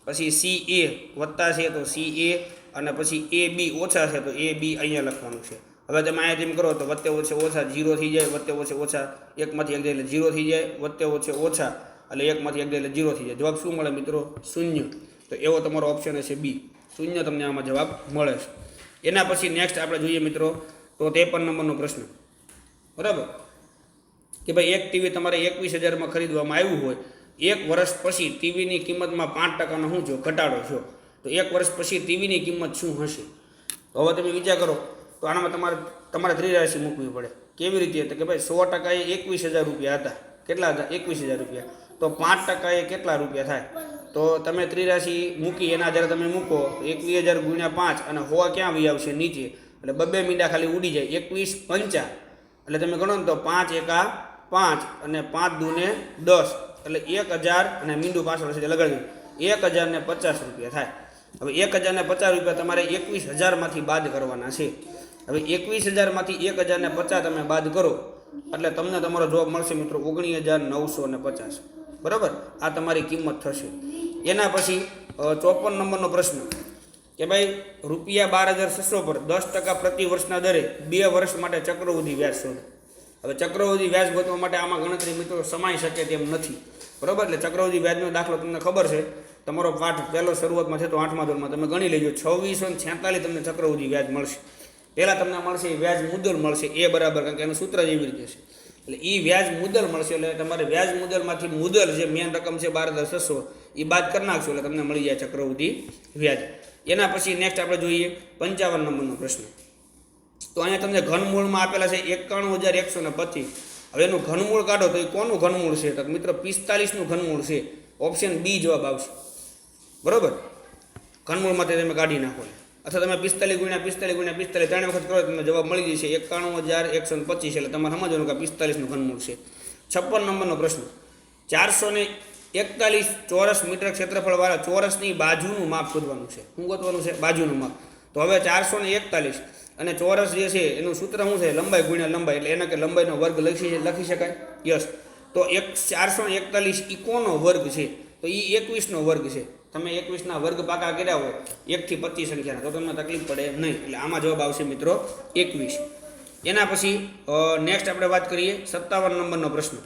પછી સી એ વત્તા છે તો સી એ, અને પછી એ બી ઓછા છે તો એ બી અહીંયા લખવાનું છે. હવે તમે અહીંયા તેમ કરો તો વત્તે ઓછે ઓછા 0 થઈ જાય, વત્તે ઓછે ઓછા 1 માંથી 1 જાય એટલે 0 થઈ જાય, વત્તે ઓછે ઓછા એટલે 1 માંથી 1 જાય એટલે 0 થઈ જાય. જવાબ શું મળે મિત્રો? 0. તો એવો તમારો ઓપ્શન હશે બી. 0 તમને આમાં જવાબ મળે છે. એના પછી નેક્સ્ટ આપણે જોઈએ મિત્રો તો 53 નંબરનો પ્રશ્ન. બરાબર. કે ભાઈ એક ટીવી તમારે 21,000માં ખરીદવામાં આવ્યું હોય, 1 વર્ષ પછી ટીવીની કિંમતમાં 5%નો શું છો ઘટાડો છો, તો 1 વર્ષ પછી ટીવીની કિંમત શું હશે? તો હવે તમે વિચાર કરો. તો આનામાં તમારે ત્રિરાશિ મૂકવી પડે. કેવી રીતે? તો કે ભાઈ 100% એ 21,000 રૂપિયા હતા. કેટલા હતા? 21,000 રૂપિયા. તો 5% એ કેટલા રૂપિયા થાય? તો તમે ત્રિરાશિ મૂકી એના આધારે તમે મૂકો 21,000 ગુણ્યા 5 અને 100 ક્યાં આવી આવશે? નીચે. એટલે 2 મીંડા ખાલી ઉડી જાય. 21 5 એટલે તમે ગણો ને તો 5 એકા 5 અને 5 દૂને 10 એટલે 1,000 અને મીંડું પાછળ છે લગાડી 1,050 રૂપિયા થાય. હવે 1,050 રૂપિયા તમારે 21,000માંથી બાદ કરવાના છે. હવે 21,000માંથી 1,050 તમે બાદ કરો એટલે તમને તમારો જવાબ મળશે મિત્રો 19,950. બરાબર. આ તમારી કિંમત થશે. એના પછી 54 નંબરનો પ્રશ્ન. કે ભાઈ ₹12,600 પર 10% પ્રતિ વર્ષના દરે 2 વર્ષ માટે ચક્રવૃદ્ધિ વ્યાજ શોધો. હવે ચક્રવૃદ્ધિ વ્યાજ ગોતવા માટે આમાં ગણતરી મિત્રો સમાઈ શકે તેમ નથી, બરાબર. એટલે ચક્રવૃદ્ધિ વ્યાજનો દાખલો તમને ખબર છે, તમારો પાઠ પહેલો શરૂઆતમાં છે તો 8મા ધોરણમાં તમે ગણી લેજો. 2646 તમને ચક્રવૃદ્ધિ વ્યાજ મળશે. પહેલાં તમને મળશે વ્યાજ મુદ્દલ મળશે એ બરાબર, કારણ કે એનું સૂત્ર જ એવી રીતે છે. એટલે એ વ્યાજ મુદ્દલ મળશે, એટલે તમારે વ્યાજ મુદ્દલમાંથી મુદ્દલ જે મેન રકમ છે 12,600 એ બાદ કરી નાખશો એટલે તમને મળી જાય ચક્રવૃદ્ધિ વ્યાજ. એના પછી નેક્સ્ટ આપણે જોઈએ 55 નંબરનો પ્રશ્ન. તો અહીંયા તમને ઘનમૂળમાં આપેલા છે 91,125. હવે એનું ઘનમૂળ કાઢો તો એ કોનું ઘનમૂળ છે? તો મિત્રો 45નું ઘનમૂળ છે. ઓપ્શન બી જવાબ આવશે, બરાબર. ઘનમૂળમાંથી તમે કાઢી નાખો, અથવા તમે 45 × 45 × 45 3 વખત કરો તમને જવાબ મળી જશે 91,125. એટલે તમારે સમજવાનું કે 45નું ઘનમૂળ છે. 56 નંબરનો પ્રશ્ન. 441 ચોરસ મીટર ક્ષેત્રફળવાળા ચોરસની બાજુનું માપ શોધવાનું છે. શું ગોતવાનું છે? બાજુનું માપ. તો હવે 441 અને ચોરસ જે છે એનું સૂત્ર શું છે? લંબાઈ ગુણ્યા લંબાઈ, એટલે એના કે લંબાઈનો વર્ગ લખી શકાય. યસ. તો 441 એ કોનો વર્ગ છે? તો એ 21નો વર્ગ છે. તમે 21ના વર્ગ પાકા કર્યા હોય 1 થી 25 સંખ્યાના, તો તમને તકલીફ પડે નહીં. એટલે આમાં જવાબ આવશે મિત્રો 21. એના પછી નેક્સ્ટ આપણે વાત કરીએ 57 નંબરનો પ્રશ્ન.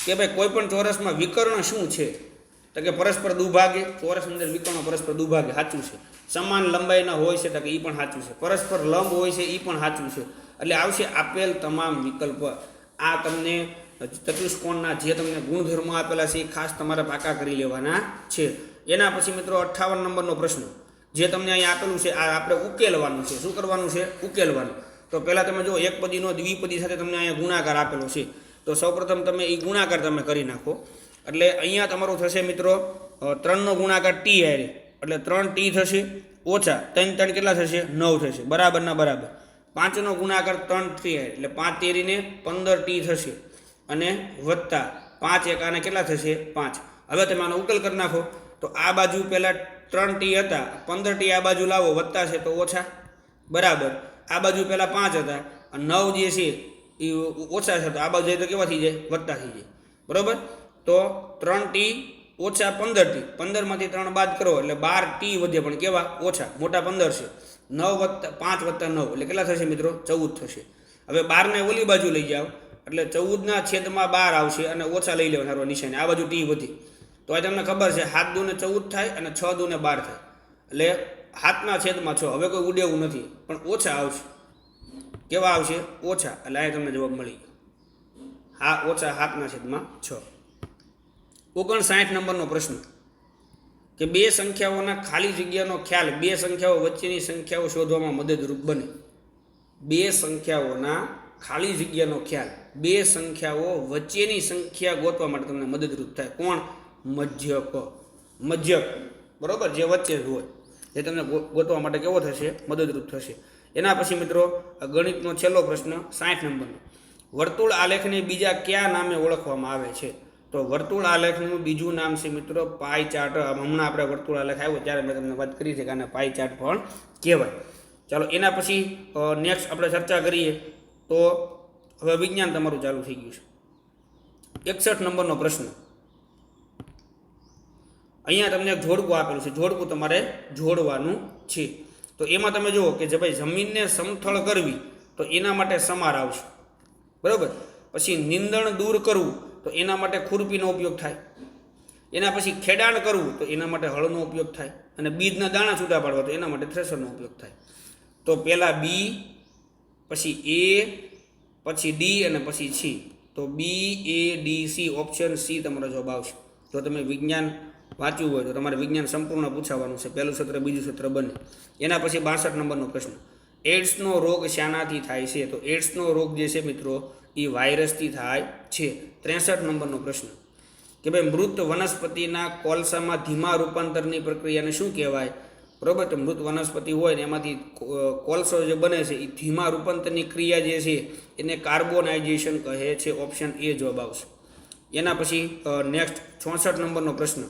કે ભાઈ કોઈ પણ ચોરસમાં વિકર્ણ શું છે? તો કે પરસ્પર દુભાગે. ચોરસ અંદર વિકર્ણ પરસ્પર દુભાગે, સાચું છે. સમાન લંબાઈના હોય છે તો કે એ પણ સાચું છે. પરસ્પર લંબ હોય છે એ પણ સાચું છે. એટલે આવશે આપેલ તમામ વિકલ્પ. આ તમને ચતુષ્કોણના જે તમને ગુણધર્મો આપેલા છે એ ખાસ તમારે પાકા કરી લેવાના છે. એના પછી મિત્રો 58 નંબરનો પ્રશ્ન જે તમને અહીંયા આપેલું છે આ આપણે ઉકેલવાનું છે. શું કરવાનું છે? ઉકેલવાનું. તો પહેલાં તમે જો એકપદીનો દ્વિપદી સાથે તમને અહીંયા ગુણાકાર આપેલો છે, તો સૌપ્રથમ તમે એ ગુણાકાર તમે કરી નાખો. એટલે અહીંયા તમારું થશે મિત્રો 3નો ગુણાકાર ટી હારે, એટલે 3t થશે, ઓછા 3 3 કેટલા થશે? 9 થશે, બરાબરના બરાબર. 5નો ગુણાકાર 3 3 હારે, એટલે 5 તેરીને 15t થશે, અને વત્તા 5 એકાને કેટલા થશે? 5. હવે તમે આનો ઉકેલ કરી નાખો. તો આ બાજુ પહેલાં 3t હતા, 15t આ બાજુ લાવો, વત્તા છે તો ઓછા, બરાબર. આ બાજુ પહેલાં 5 હતા, 9 જે છે એ ઓછા છે, તો આ બાજુ જાય તો કેવા થઈ જાય? વત્તા થઈ જાય, બરાબર. તો 3t ઓછા 15t, 15માંથી 3 બાદ કરો એટલે 12t વધે, પણ કેવા? ઓછા. મોટા 15 છે. 9 વત્તા 5 વત્તા 9 એટલે કેટલા થશે મિત્રો? 14 થશે. હવે 12ને ઓલી બાજુ લઈ જાઓ એટલે 14ના છેદમાં 12 આવશે, અને ઓછા લઈ લેવાના નિશાને. આ બાજુ ટી વધી, તો આ તમને ખબર છે 7 દૂને 14 થાય અને 6 દૂને 12 થાય, એટલે 7ના છેદમાં 6. હવે કોઈ ઉડેવું નથી, પણ ઓછા આવશે. કેવા આવશે? ઓછા. એટલે અહીંયા તમને જવાબ મળી ગયો. હા, ઓછા 7ના છેદમાં 6. 59 નંબરનો પ્રશ્ન. કે બે સંખ્યાઓના ખાલી જગ્યાનો ખ્યાલ બે સંખ્યાઓ વચ્ચેની સંખ્યાઓ શોધવામાં મદદરૂપ બને. બે સંખ્યાઓના ખાલી જગ્યાનો ખ્યાલ બે સંખ્યાઓ વચ્ચેની સંખ્યા ગોતવા માટે તમને મદદરૂપ થાય. કોણ? મધ્યક. મધ્યક, બરાબર, જે વચ્ચે જ હોય એ તમને ગોતવા માટે કેવો થશે? મદદરૂપ થશે. એના પછી મિત્રો ગણિતનો છેલ્લો પ્રશ્ન 60 નંબરનો. વર્તુળ આલેખને બીજા કયા નામે ઓળખવામાં આવે છે? તો વર્તુળ આલેખનું બીજું નામ છે મિત્રો પાઈ ચાર્ટ. હમણાં આપણે વર્તુળ આલેખ આવ્યો ત્યારે મેં તમને વાત કરી છે કે આને પાઈ ચાર્ટ પણ કહેવાય. ચાલો એના પછી નેક્સ્ટ આપણે ચર્ચા કરીએ તો હવે વિજ્ઞાન તમારું ચાલુ થઈ ગયું છે. 61 નંબરનો પ્રશ્ન. અહીંયા તમને એક જોડકું આપેલું છે, જોડકું તમારે જોડવાનું છે. તો એમાં તમે જુઓ કે જે ભાઈ જમીનને સમથળ કરવી તો એના માટે સમાર આવશે, બરાબર. પછી નીંદણ દૂર કરવું તો એના માટે ખુરપીનો ઉપયોગ થાય. એના પછી ખેડાણ કરવું તો એના માટે હળનો ઉપયોગ થાય. અને બીજના દાણા છૂટા પાડવા તો એના માટે થ્રેશરનો ઉપયોગ થાય. તો પહેલાં બી, પછી એ, પછી ડી અને પછી સી. તો બી, એ, ડી, સી, ઓપ્શન સી તમારો જવાબ આવશે. જો તમે વિજ્ઞાન વાંચ્યું હોય તો તમારે વિજ્ઞાન સંપૂર્ણ પૂછાવાનું છે, પહેલું સત્ર બીજું સત્ર બને. એના પછી 62 નંબરનો પ્રશ્ન. એડ્સનો રોગ શાનાથી થાય છે? તો એડ્સનો રોગ જે છે મિત્રો એ વાયરસથી થાય છે. 63 નંબરનો પ્રશ્ન. કે ભાઈ મૃત વનસ્પતિના કોલસામાં ધીમા રૂપાંતરની પ્રક્રિયાને શું કહેવાય? બરાબર. તો મૃત વનસ્પતિ હોય ને એમાંથી કોલસો જે બને છે એ ધીમા રૂપાંતરની ક્રિયા જે છે એને કાર્બોનાઇઝેશન કહે છે. ઓપ્શન એ જવાબ આવશે. એના પછી નેક્સ્ટ 64 નંબરનો પ્રશ્ન.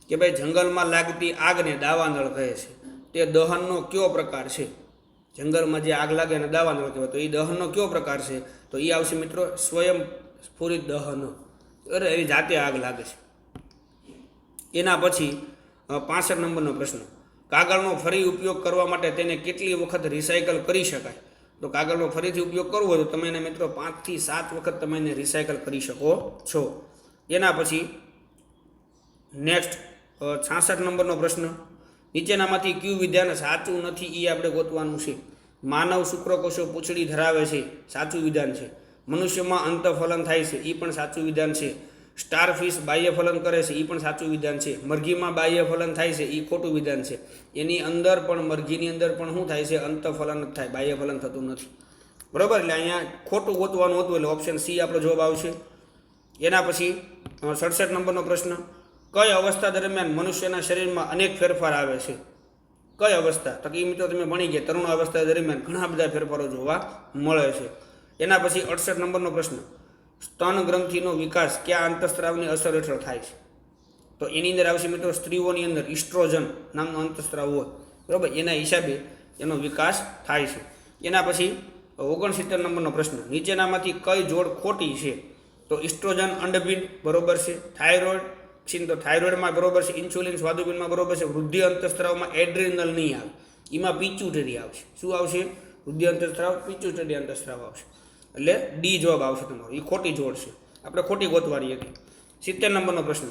કે ભાઈ જંગલમાં લાગતી આગને દાવાનળ કહે છે. તે દહનનો કયો પ્રકાર છે? જંગલમાં જે આગ લાગે એને દાવાનળ કહેવાય. તો એ દહનનો કયો પ્રકાર છે? તો એ આવશે મિત્રો સ્વયં સ્ફુરિત દહન. એની જાતે આગ લાગે છે. એના પછી 65 નંબરનો પ્રશ્ન. કાગળનો ફરી ઉપયોગ કરવા માટે તેને કેટલી વખત રિસાયકલ કરી શકાય? તો કાગળનો ફરીથી ઉપયોગ કરવો હોય તો તમે એને મિત્રો 5 થી 7 વખત તમે એને રિસાયકલ કરી શકો છો. એના પછી નેક્સ્ટ 66 નંબરનો પ્રશ્ન, નીચેનામાંથી કયું વિધાન સાચું નથી એ આપણે ગોતવાનું છે. માનવ શુક્રકોષો પૂંછડી ધરાવે છે, સાચું વિધાન છે. મનુષ્યમાં અંતઃફલન થાય છે, એ પણ સાચું વિધાન છે. સ્ટારફિશ બાહ્યફલન કરે છે, એ પણ સાચું વિધાન છે. મરઘીમાં બાહ્યફલન થાય છે, એ ખોટું વિધાન છે. એની અંદર પણ મરઘીની અંદર પણ શું થાય છે? અંતઃફલન જ થાય, બાહ્યફલન થતું નથી. બરાબર, એટલે અહીંયા ખોટું ગોતવાનું હતું, એટલે ઓપ્શન સી આપણો જવાબ આવશે. એના પછી 67 નંબરનો પ્રશ્ન, કઈ અવસ્થા દરમિયાન મનુષ્યના શરીરમાં અનેક ફેરફાર આવે છે? કઈ અવસ્થા? તો એ મિત્રો તમે ભણી ગયા, તરુણ અવસ્થા દરમિયાન ઘણા બધા ફેરફારો જોવા મળે છે. એના પછી 68 નંબરનો પ્રશ્ન, સ્તન ગ્રંથિનો વિકાસ કયા અંતઃસ્ત્રાવની અસર હેઠળ થાય છે? તો એની અંદર આવશે મિત્રો સ્ત્રીઓની અંદર ઇસ્ટ્રોજન નામનો અંતઃસ્ત્રાવ હોય, બરાબર, એના હિસાબે એનો વિકાસ થાય છે. એના પછી 69 નંબરનો પ્રશ્ન, નીચેનામાંથી કઈ જોડ ખોટી છે? તો ઇસ્ટ્રોજન અંડબીન બરોબર છે, થાઇરોઇડ તો થાઇરોઇડમાં બરોબર છે, ઇન્સ્યુલિન સ્વાદુપિંડમાં બરોબર છે, વૃદ્ધિ અંતઃસ્ત્રાવમાં એડ્રિનલ નહીં આવે, એમાં પિચ્યુટરી આવશે. શું આવશે? વૃદ્ધિ અંતઃસ્ત્રાવ, પિચ્યુટરી અંતઃસ્ત્રાવ આવશે. એટલે ડી જવાબ આવશે તમારો, એ ખોટી જોડ છે, આપણે ખોટી ગોતવાની હતી. 70 નંબરનો પ્રશ્ન,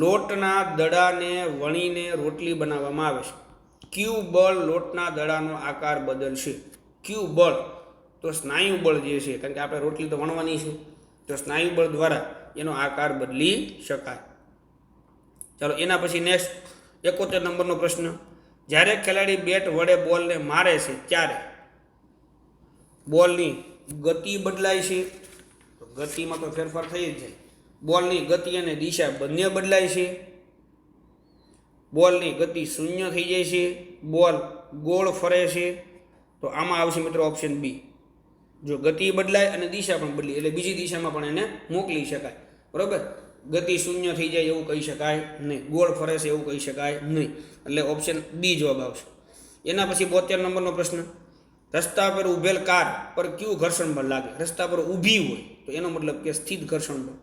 લોટના દડાને વણીને રોટલી બનાવવામાં આવે છે. ક્યુ બળ લોટના દડાનો આકાર બદલશે? ક્યુ બળ? તો સ્નાયુ બળ જે છે, કારણ કે આપણે રોટલી તો વણવાની છે, તો સ્નાયુ બળ દ્વારા એનો આકાર બદલી શકાય. ચાલો, એના પછી નેક્સ્ટ 71 નંબરનો પ્રશ્ન, જ્યારે ખેલાડી બેટ વડે બોલને મારે છે ત્યારે બોલની ગતિ બદલાય છે? તો ગતિમાં તો ફેરફાર થઈ જ જાય. બોલની ગતિ અને દિશા બંને બદલાય છે? બોલની ગતિ શૂન્ય થઈ જાય છે? બોલ ગોળ ફરે છે? તો આમાં આવશે મિત્રો ઓપ્શન બી. જો ગતિ બદલાય અને દિશા પણ બદલી, એટલે બીજી દિશામાં પણ એને મોકલી શકાય. બરાબર, ગતિ શૂન્ય થઈ જાય એવું કહી શકાય નહીં, ગોળ ફરે છે એવું કહી શકાય નહીં, એટલે ઓપ્શન બી જવાબ આવશે. એના પછી 72 નંબરનો પ્રશ્ન, રસ્તા પર ઊભેલ કાર પર કયું ઘર્ષણ બળ લાગે? રસ્તા પર ઊભી હોય તો એનો મતલબ કે સ્થિત ઘર્ષણ બળ.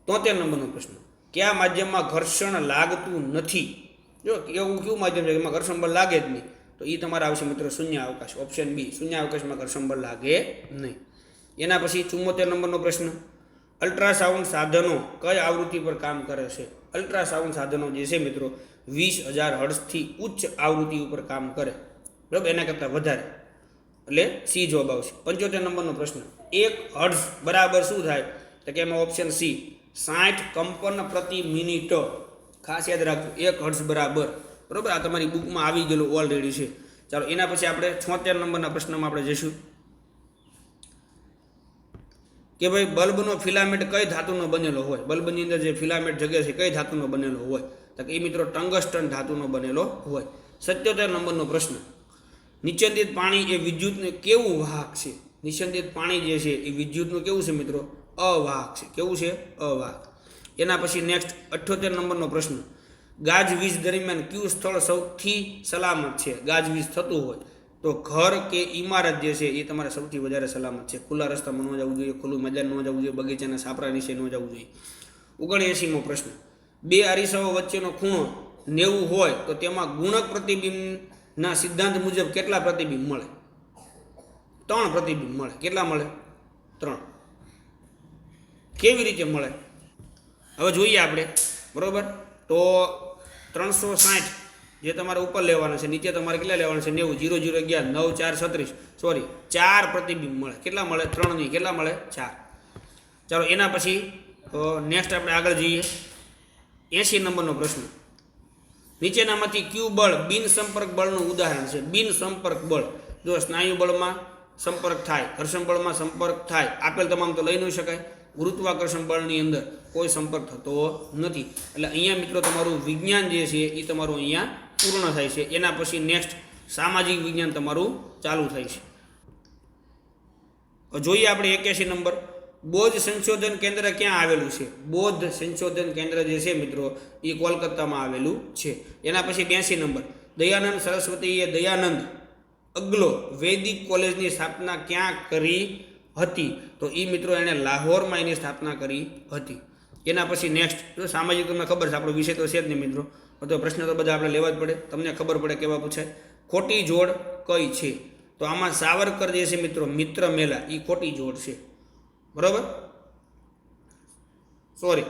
73 નંબરનો પ્રશ્ન, કયા માધ્યમમાં ઘર્ષણ લાગતું નથી? જો એવું કયું માધ્યમ છે એમાં ઘર્ષણ બળ લાગે જ નહીં? તો એ તમારા આવશે મિત્રો શૂન્ય અવકાશ, ઓપ્શન બી, શૂન્ય અવકાશમાં ઘર્ષણ બળ લાગે નહીં. એના પછી 74 નંબરનો પ્રશ્ન, અલ્ટ્રાસાઉન્ડ સાધનો કઈ આવૃત્તિ પર કામ કરે છે? અલ્ટ્રાસાઉન્ડ સાધનો જે છે મિત્રો 20,000 હર્ટ્ઝથી ઉચ્ચ આવૃત્તિ ઉપર કામ કરે, બરાબર, એના કરતાં વધારે, એટલે સી જવાબ આવશે. 75 નંબરનો પ્રશ્ન, 1 હર્ટ્ઝ બરાબર શું થાય? તો કે એમાં ઓપ્શન સી 60 કંપન પ્રતિ મિનિટ. ખાસ યાદ રાખજો, 1 હર્ટ્ઝ બરાબર, બરાબર, આ તમારી બુકમાં આવી ગયેલું ઓલરેડી છે. ચાલો, એના પછી આપણે 76 નંબરના પ્રશ્નમાં આપણે જઈશું કે ભાઈ બલ્બનો ફિલામેન્ટ કઈ ધાતુનો બનેલો હોય? બલ્બની અંદર જે ફિલામેન્ટ જગ્યા છે કઈ ધાતુનો બનેલો હોય? તો કે એ મિત્રો ટંગસ્ટન ધાતુનો બનેલો હોય. 77 નંબરનો પ્રશ્ન, નિસ્યંદિત પાણી એ વિદ્યુતનું કેવું વાહક છે? નિસ્યંદિત પાણી જે છે એ વિદ્યુતનું કેવું છે મિત્રો? અવાહક છે. કેવું છે? અવાહક. એના પછી નેક્સ્ટ 78 નંબરનો પ્રશ્ન, ગાજવીજ દરમિયાન કયું સ્થળ સૌથી સલામત છે? ગાજવીજ થતું હોય તો ઘર કે ઇમારત જે છે એ તમારે સૌથી વધારે સલામત છે. ખુલ્લા રસ્તામાં ન જવું જોઈએ, ખુલ્લું મેદાન ન જવું જોઈએ, બગીચાના સાપરા નીચે ન જવું જોઈએ. 79મો પ્રશ્ન, બે અરીસાઓ વચ્ચેનો ખૂણો 90 હોય તો તેમાં ગુણક પ્રતિબિંબના સિદ્ધાંત મુજબ કેટલા પ્રતિબિંબ મળે? 3 પ્રતિબિંબ મળે. કેટલા મળે? 3. કેવી રીતે મળે હવે જોઈએ આપણે, બરાબર. તો 360 જે તમારે ઉપર લેવાના છે, નીચે તમારે કેટલા લેવાના છે? 90. 0 0 11 9 4 36, સોરી 4 પ્રતિબિંબ મળે. કેટલા મળે? 3 નહીં, કેટલા મળે? 4. ચાલો, એના પછી નેક્સ્ટ આપણે આગળ જઈએ. 80 નંબરનો પ્રશ્ન, નીચેનામાંથી કયું બળ બિન સંપર્ક બળનું ઉદાહરણ છે? બિન સંપર્ક બળ, જો સ્નાયુ બળમાં સંપર્ક થાય, ઘર્ષણ બળમાં સંપર્ક થાય, આપેલ તમામ તો લઈ ન શકાય. ગુરુત્વાકર્ષણ બળની અંદર કોઈ સંપર્ક થતો નથી. એટલે અહીંયા મિત્રો તમારું વિજ્ઞાન જે છે એ તમારું અહીંયા પૂર્ણ થાય છે. એના પછી નેક્સ્ટ સામાજિક વિજ્ઞાન તમારું ચાલુ થાય છે. જોઈએ આપણે 81 નંબર, બૌદ્ધ સંશોધન કેન્દ્ર ક્યાં આવેલું છે? બૌદ્ધ સંશોધન કેન્દ્ર જે છે મિત્રો એ કોલકાતામાં આવેલું છે. એના પછી 82 નંબર, દયાનંદ સરસ્વતીએ દયાનંદ અગ્લો વૈદિક કોલેજની સ્થાપના ક્યાં કરી હતી? તો એ મિત્રો એણે લાહોરમાં એની સ્થાપના કરી હતી. એના પછી નેક્સ્ટ, જો સામાજિક તમને ખબર છે, આપણો વિષય તો છે જ નહીં મિત્રો, તો પ્રશ્ન તો બધા આપણે લેવા જ પડે, તમને ખબર પડે કેવા પૂછાય. ખોટી જોડ કઈ છે? તો આમાં સાવરકર જે છે મિત્રો, મિત્ર મેલા, એ ખોટી જોડ છે. બરાબર, સોરી,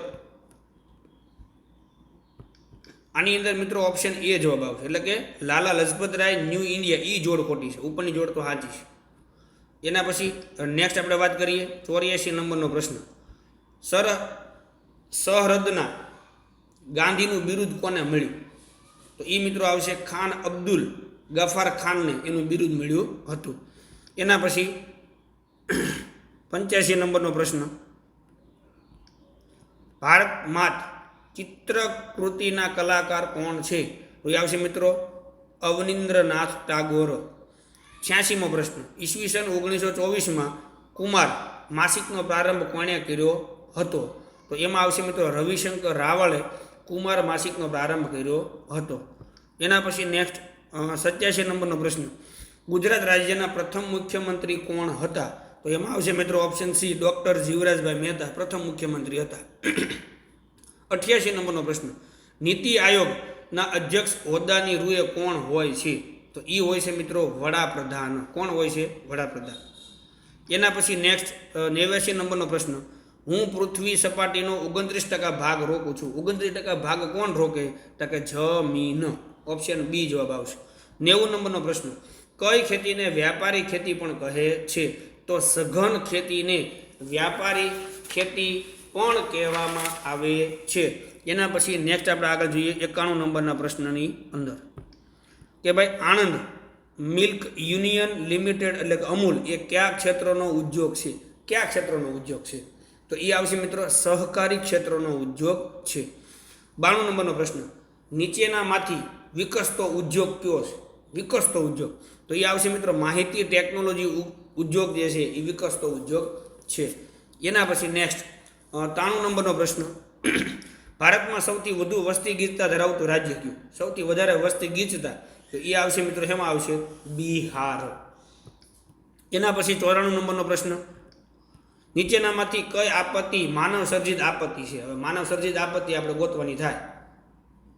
આની અંદર મિત્રો ઓપ્શન એ જવાબ આવશે, એટલે કે લાલા લજપત રાય ન્યૂ ઇન્ડિયા, એ જોડ ખોટી છે. ઉપરની જોડ તો સાચી છે. એના પછી નેક્સ્ટ આપણે વાત કરીએ 84 નંબરનો પ્રશ્ન. સરહદના ગાંધીનું બિરુદ કોને મળ્યું? તો એ મિત્રો આવશે ખાન અબ્દુલ ગફાર ખાનને એનું બિરુદ મળ્યું હતું. એના પછી 85 નંબરનો પ્રશ્ન. ભારત માત ચિત્રકૃતિના કલાકાર કોણ છે? તો એ આવશે મિત્રો અવનિન્દ્રનાથ ટાગોર. 86મો પ્રશ્ન. ઈસવીસન 1924માં કુમાર માસિકનો પ્રારંભ કોણે કર્યો હતો? તો એમાં આવશે મિત્રો રવિશંકર રાવલે કુમાર માસિકનો પ્રારંભ કર્યો હતો. એના પછી નેક્સ્ટ 87 નંબરનો પ્રશ્ન. ગુજરાત રાજ્યના પ્રથમ મુખ્યમંત્રી કોણ હતા? તો એમાં આવશે મિત્રો option C, doctor Jivrajbhai Mehta પ્રથમ મુખ્યમંત્રી હતા. 88 નંબરનો પ્રશ્ન. નીતિ આયોગના અધ્યક્ષ હોદ્દાની રૂએ કોણ હોય છે? તો એ હોય છે મિત્રો વડાપ્રધાન. કોણ હોય છે? વડાપ્રધાન. એના પછી નેક્સ્ટ 89 નંબરનો પ્રશ્ન. હું પૃથ્વી સપાટીનો 29% ભાગ રોકું છું. 29% ભાગ કોણ રોકે? તો કે જમીન. ઓપ્શન બી જવાબ આવશે. 90 નંબરનો પ્રશ્ન. કઈ ખેતીને વ્યાપારી ખેતી પણ કહે છે? તો સઘન ખેતીને વ્યાપારી ખેતી પણ કહેવામાં આવે છે. એના પછી નેક્સ્ટ આપણે આગળ જોઈએ 91 નંબરના પ્રશ્નની અંદર કે ભાઈ આણંદ મિલ્ક યુનિયન લિમિટેડ એટલે કે અમૂલ એ કયા ક્ષેત્રનો ઉદ્યોગ છે? કયા ક્ષેત્રનો ઉદ્યોગ છે? તો એ આવશે મિત્રો સહકારી ક્ષેત્રનો ઉદ્યોગ છે. 92 નંબરનો પ્રશ્ન. નીચેનામાંથી વિકસતો ઉદ્યોગ કયો છે? વિકસતો ઉદ્યોગ, તો એ આવશે મિત્રો માહિતી ટેકનોલોજી ઉદ્યોગ જે છે એ વિકસતો ઉદ્યોગ છે. એના પછી નેક્સ્ટ 93 નંબરનો પ્રશ્ન. ભારતમાં સૌથી વધુ વસ્તી ગીચતા ધરાવતું રાજ્ય કયું? સૌથી વધારે વસ્તી ગીચતા, તો એ આવશે મિત્રો એમાં આવશે બિહાર. એના પછી 94 નંબરનો પ્રશ્ન. નીચેનામાંથી કઈ આપત્તિ માનવ સર્જિત આપત્તિ છે? હવે માનવ સર્જિત આપત્તિ આપણે ગોતવાની થાય,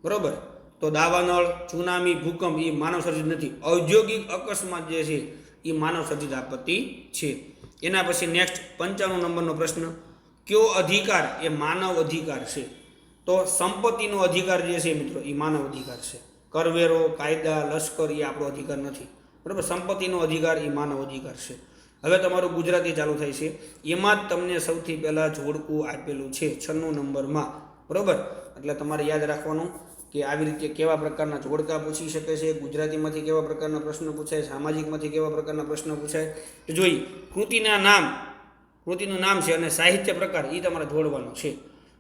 બરોબર. તો દાવાનળ, સુનામી, ભૂકંપ એ માનવ સર્જિત નથી. ઔદ્યોગિક અકસ્માત જે છે એ માનવ સર્જિત આપત્તિ છે. એના પછી નેક્સ્ટ 95 નંબરનો પ્રશ્ન. કયો અધિકાર એ માનવ અધિકાર છે? તો સંપત્તિનો અધિકાર જે છે મિત્રો એ માનવ અધિકાર છે. કરવેરો, કાયદા, લશ્કર એ આપણો અધિકાર નથી, બરાબર. સંપત્તિનો અધિકાર એ માનવ અધિકાર છે. હવે તમારું ગુજરાતી ચાલુ થાય છે. એમાં જ તમને સૌથી પહેલાં જોડકું આપેલું છે 96 નંબરમાં, બરાબર. એટલે તમારે યાદ રાખવાનું કે આવી રીતે કેવા પ્રકારના જોડકા પૂછી શકે છે, ગુજરાતીમાંથી કેવા પ્રકારના પ્રશ્નો પૂછાય, સામાજિકમાંથી કેવા પ્રકારના પ્રશ્નો પૂછાય. તો જોઈએ કૃતિનું નામ છે અને સાહિત્ય પ્રકાર એ તમારે જોડવાનો છે,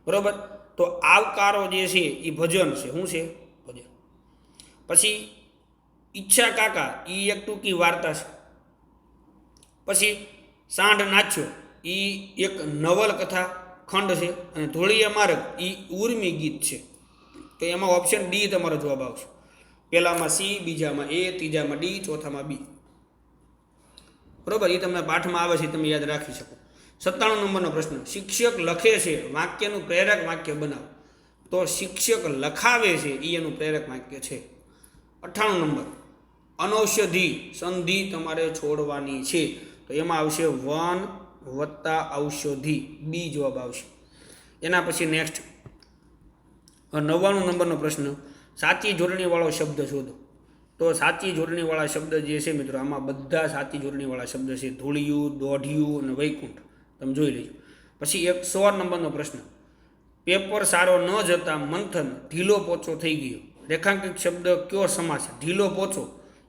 બરાબર. તો આવકારો જે છે એ ભજન છે. શું છે? ભજન. પછી ઈચ્છા કાકા એ એક ટૂંકી વાર્તા છે. પછી સાંઢ નાચ્યો એ એક નવલકથા ખંડ છે. અને ધોળિયા માર્ગ એ ઉર્મી ગીત છે. તો એમાં ઓપ્શન ડી તમારો જવાબ આવશે. પહેલામાં સી, બીજામાં એ, ત્રીજામાં ડી, ચોથામાં બી, બરોબર. એ તમને પાઠમાં આવે છે, તમે યાદ રાખી શકો. 97 નંબરનો પ્રશ્ન. શિક્ષક લખે છે વાક્યનું પ્રેરક વાક્ય બનાવો. તો શિક્ષક લખાવે છે એ એનું પ્રેરક વાક્ય છે. 98 નંબર. અનૌષધિ સંધિ તમારે છોડવાની છે. તો એમાં આવશે વન વત્તા ઔષધિ, બી જવાબ આવશે. એના પછી નેક્સ્ટ 99 નંબરનો પ્રશ્ન. સાચી જોડણીવાળો શબ્દ શોધો. તો સાચી જોડણીવાળા શબ્દ જે છે મિત્રો, આમાં બધા સાચી જોડણીવાળા શબ્દ છે. ધૂળિયું, દોઢિયું અને વૈકુંઠ, તમે જોઈ લેજો. પછી 116 નંબરનો પ્રશ્ન. પેપર સારો ન જતા મંથન ઢીલો પોચો થઈ ગયો. રેખાંકિત શબ્દ કયો સમાસ? ઢીલો પોચો,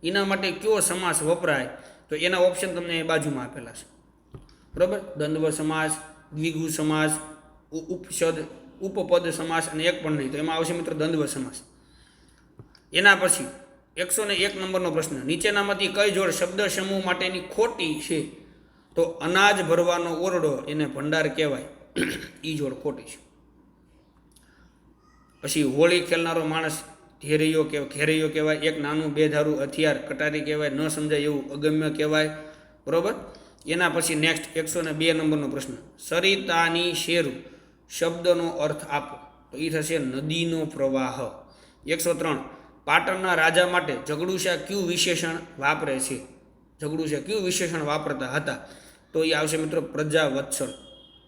એના માટે કયો સમાસ વપરાય? તો એના ઓપ્શન તમને બાજુમાં આપેલા છે, બરાબર. દ્વંદ્વ સમાસ, દ્વિગુ સમાસ, ઉપપદ સમાસ અને એક પણ નહીં. તો એમાં આવશે મિત્રો દ્વંદ્વ સમાસ. એના પછી 101 નંબરનો પ્રશ્ન. નીચેનામાંથી કઈ જોડ શબ્દ સમૂહ માટેની ખોટી છે? તો અનાજ ભરવાનો ઓરડો એને ભંડાર કહેવાય, એ જોડ ખોટી છે. પછી હોળી ખેલનારો માણસ ઘેરૈયો કહેવાય. એક નાનું બેધારું હથિયાર કટારી કહેવાય. ન સમજાય એવું અગમ્ય કહેવાય, બરાબર. એના પછી નેક્સ્ટ 102 નંબરનો પ્રશ્ન. સરિતાની શેરું શબ્દનો અર્થ આપો. તો એ થશે નદીનો પ્રવાહ. 103 પાટણના રાજા માટે ઝઘડુશા કયું વિશેષણ વાપરે છે? ઝઘડુશા કયું વિશેષણ વાપરતા હતા? તો એ આવશે મિત્રો પ્રજાવત્સલ,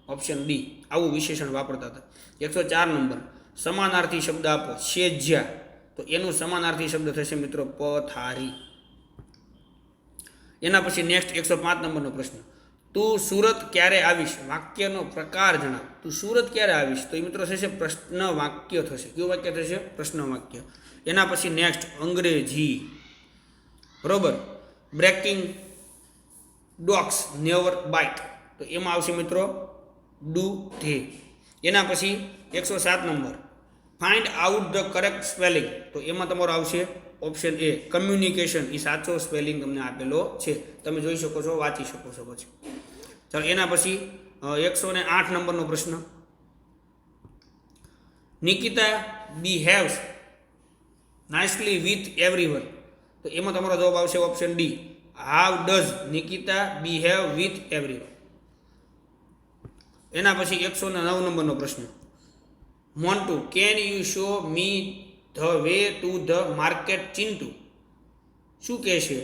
ઓપ્શન ડી, આવું વિશેષણ વાપરતા હતા. 104 નંબર સમાનાર્થી શબ્દ આપો. શેજ્યા, તો એનું સમાનાર્થી શબ્દ થશે મિત્રો પથારી. એના પછી નેક્સ્ટ 105 નંબરનો પ્રશ્ન, તું સુરત ક્યારે આવીશ? વાક્યનો પ્રકાર જણાવ. તું સુરત ક્યારે આવીશ? તો એ મિત્રો થશે પ્રશ્ન વાક્ય થશે. કયું વાક્ય થશે? પ્રશ્ન વાક્ય. એના પછી નેક્સ્ટ અંગ્રેજી, બરોબર. બ્રેકિંગ ડોગ્સ નેવર બાઇટ, તો એમાં આવશે મિત્રો ડુ ધે. એના પછી 107 number find out the correct spelling, તો એમાં તમારો આવશે ઓપ્શન એ કમ્યુનિકેશન. એ સાચો સ્પેલિંગ તમને આપેલો છે, તમે જોઈ શકો છો, વાંચી શકો છો પછી. ચાલો એના પછી 108 નંબરનો પ્રશ્ન, Nikita behaves nicely with everyone, તો એમાં તમારો જવાબ આવશે option D, how does Nikita behave with everyone. એના પછી 109 નંબરનો પ્રશ્ન, Montu can you show me the way to the market Chintu, શું કહે છે?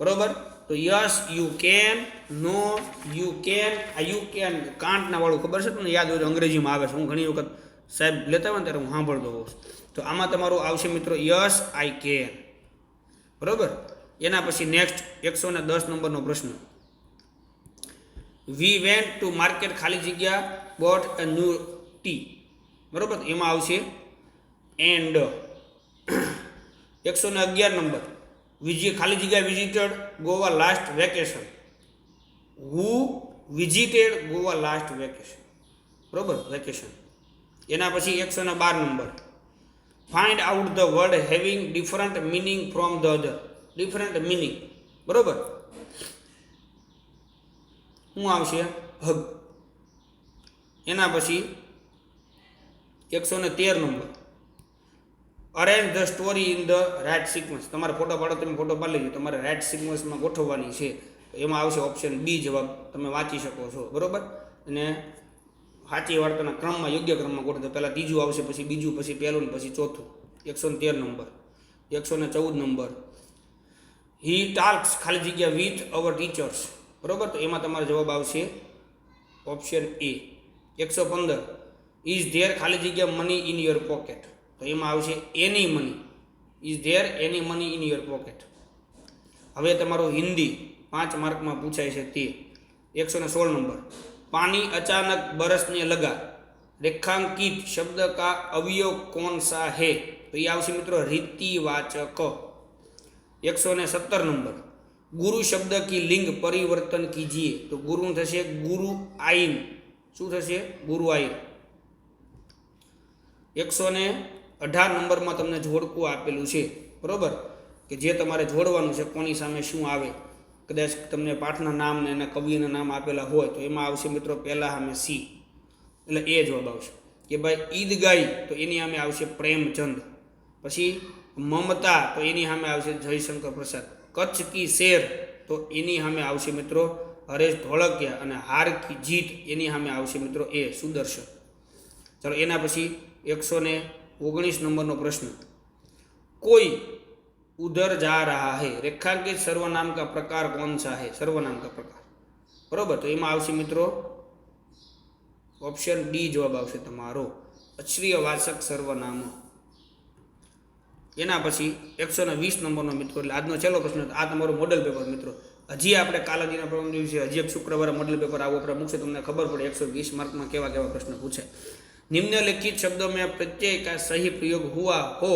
બરોબર, તો yes you can, no you can. આ યુ કેન કાંટના વાળું ખબર છે તમને, યાદ હોય અંગ્રેજીમાં આવે છે, હું ઘણી વખત સાહેબ લેતા હોય ને ત્યારે હું સાંભળતો હોઉં. તો આમાં તમારું આવશે મિત્રો યસ આઈ કેન, બરોબર. એના પછી નેક્સ્ટ 110 નંબરનો પ્રશ્ન, વી વેન્ટ ટુ માર્કેટ ખાલી જગ્યા બોટ અ ન્યૂ ટી, બરોબર, એમાં આવશે એન્ડ. 111 નંબર ખાલી જગ્યા visited Goa last vacation, who visited Goa last vacation, બરોબર, વેકેશન. એના પછી 112 નંબર find out the word having different meaning from the other, different meaning, બરોબર. શું આવશે? હગ. એના પછી 113 નંબર arrange the story in the right sequence, તમારે ફોટો પાડો, તમે ફોટો પાડી લેજો, તમારે રાઇટ સિક્વન્સમાં ગોઠવવાની છે. એમાં આવશે ઓપ્શન બી જવાબ, તમે વાંચી શકો છો, બરોબર. અને સાચી વાર્તાના ક્રમમાં, યોગ્ય ક્રમમાં ગોઠવતો. પહેલાં ત્રીજું આવશે, પછી બીજું, પછી પહેલું, પછી ચોથું. 113 નંબર 114 નંબર હી ટાલ્ક્સ ખાલી જગ્યા વિથ અવર ટીચર્સ, બરોબર, તો એમાં તમારો જવાબ આવશે ઓપ્શન એ. 115 ઇઝ ધેર ખાલી જગ્યા મની ઇન યોર પોકેટ, તો એમાં આવશે any money. Is there any money in your pocket. હવે તમારું હિન્દી 5 માર્કમાં પૂછાય છે તે 116 નંબર પાनी अचानक बरसने लगा, रेखांकित शब्द का अवयव कौन सा है? तो ये आवश्य मित्रों रीतिवाचक. 117 नंबर गुरु शब्द की लिंग परिवर्तन कीजिए, तो गुरु थशे गुरु आइन, शू थशे? गुरु आइन. 118 नंबर में तमने जोड़कू आपेलू छे, बरोबर, कि जे तमारे जोड़वानुं छे कोनी सामे शुं आवे. कदाच तमने पाठना नाम ने एना कविना नाम आपेला होय तो एमां आवशे मित्रों पहला सामे सी, એટલે એ જવાબ આવશે. કે ભાઈ ઈદ ગાઈ તો એની સામે આવશે પ્રેમચંદ. પછી મમતા તો એની સામે આવશે જયશંકર પ્રસાદ. કચ્છ કી શેર તો એની સામે આવશે મિત્રો હરેશ ઢોળકિયા. અને હાર કી જીત એની સામે આવશે મિત્રો એ સુદર્શન. ચાલો એના પછી 119 નંબરનો પ્રશ્ન कोई उधर जा रहा है, रेखांकित सर्वनाम का प्रकार कौन सा है? सर्वनाम का प्रकार, बरोबर, तो एमां आवशे मित्रों ऑप्शन डी जवाब आवशे तमारो अक्षरीयवाचक सर्वनाम. एना पछी 120 नंबरनो मित्रों એટલે આજનો છેલ્લો પ્રશ્ન. આ તમારું મોડેલ પેપર મિત્રો. હજી આપણે કાલાજીના પ્રથમ દિવસે હજી એક શુક્રવારે મોડેલ पेपर આવો આપણે મૂકશે, તમને ખબર પડે 120 માર્કમાં કેવા કેવા પ્રશ્ન પૂછે. निम्नलिखित शब्दों में प्रत्यय का सही प्रयोग हुआ हो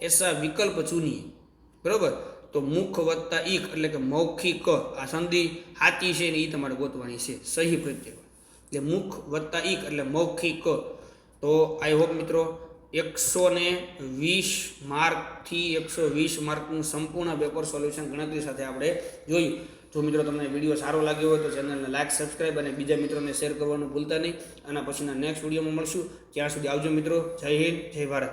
ऐसा विकल्प चुनिए, बराबर. तो मुख वत्ता ईक એટલે કે મૌખિક આ સંધિ સાચી છે ને એ તમારે ગોતવાની છે. સહી પ્રત્યય એટલે મુખ વત્તા ઈક એટલે મૌખિક. તો આઈ હોપ મિત્રો 120 માર્કથી 120 માર્કનું સંપૂર્ણ પેપર સોલ્યુશન ગણતરી સાથે આપણે જોયું. જો મિત્રો તમને વિડીયો સારો લાગ્યો હોય તો ચેનલને લાઇક, સબસ્ક્રાઈબ અને બીજા મિત્રોને શેર કરવાનું ભૂલતા નહીં. આના પછીના નેક્સ્ટ વિડીયોમાં મળશું. ત્યાં સુધી આવજો મિત્રો. જય હિન્દ, જય ભારત.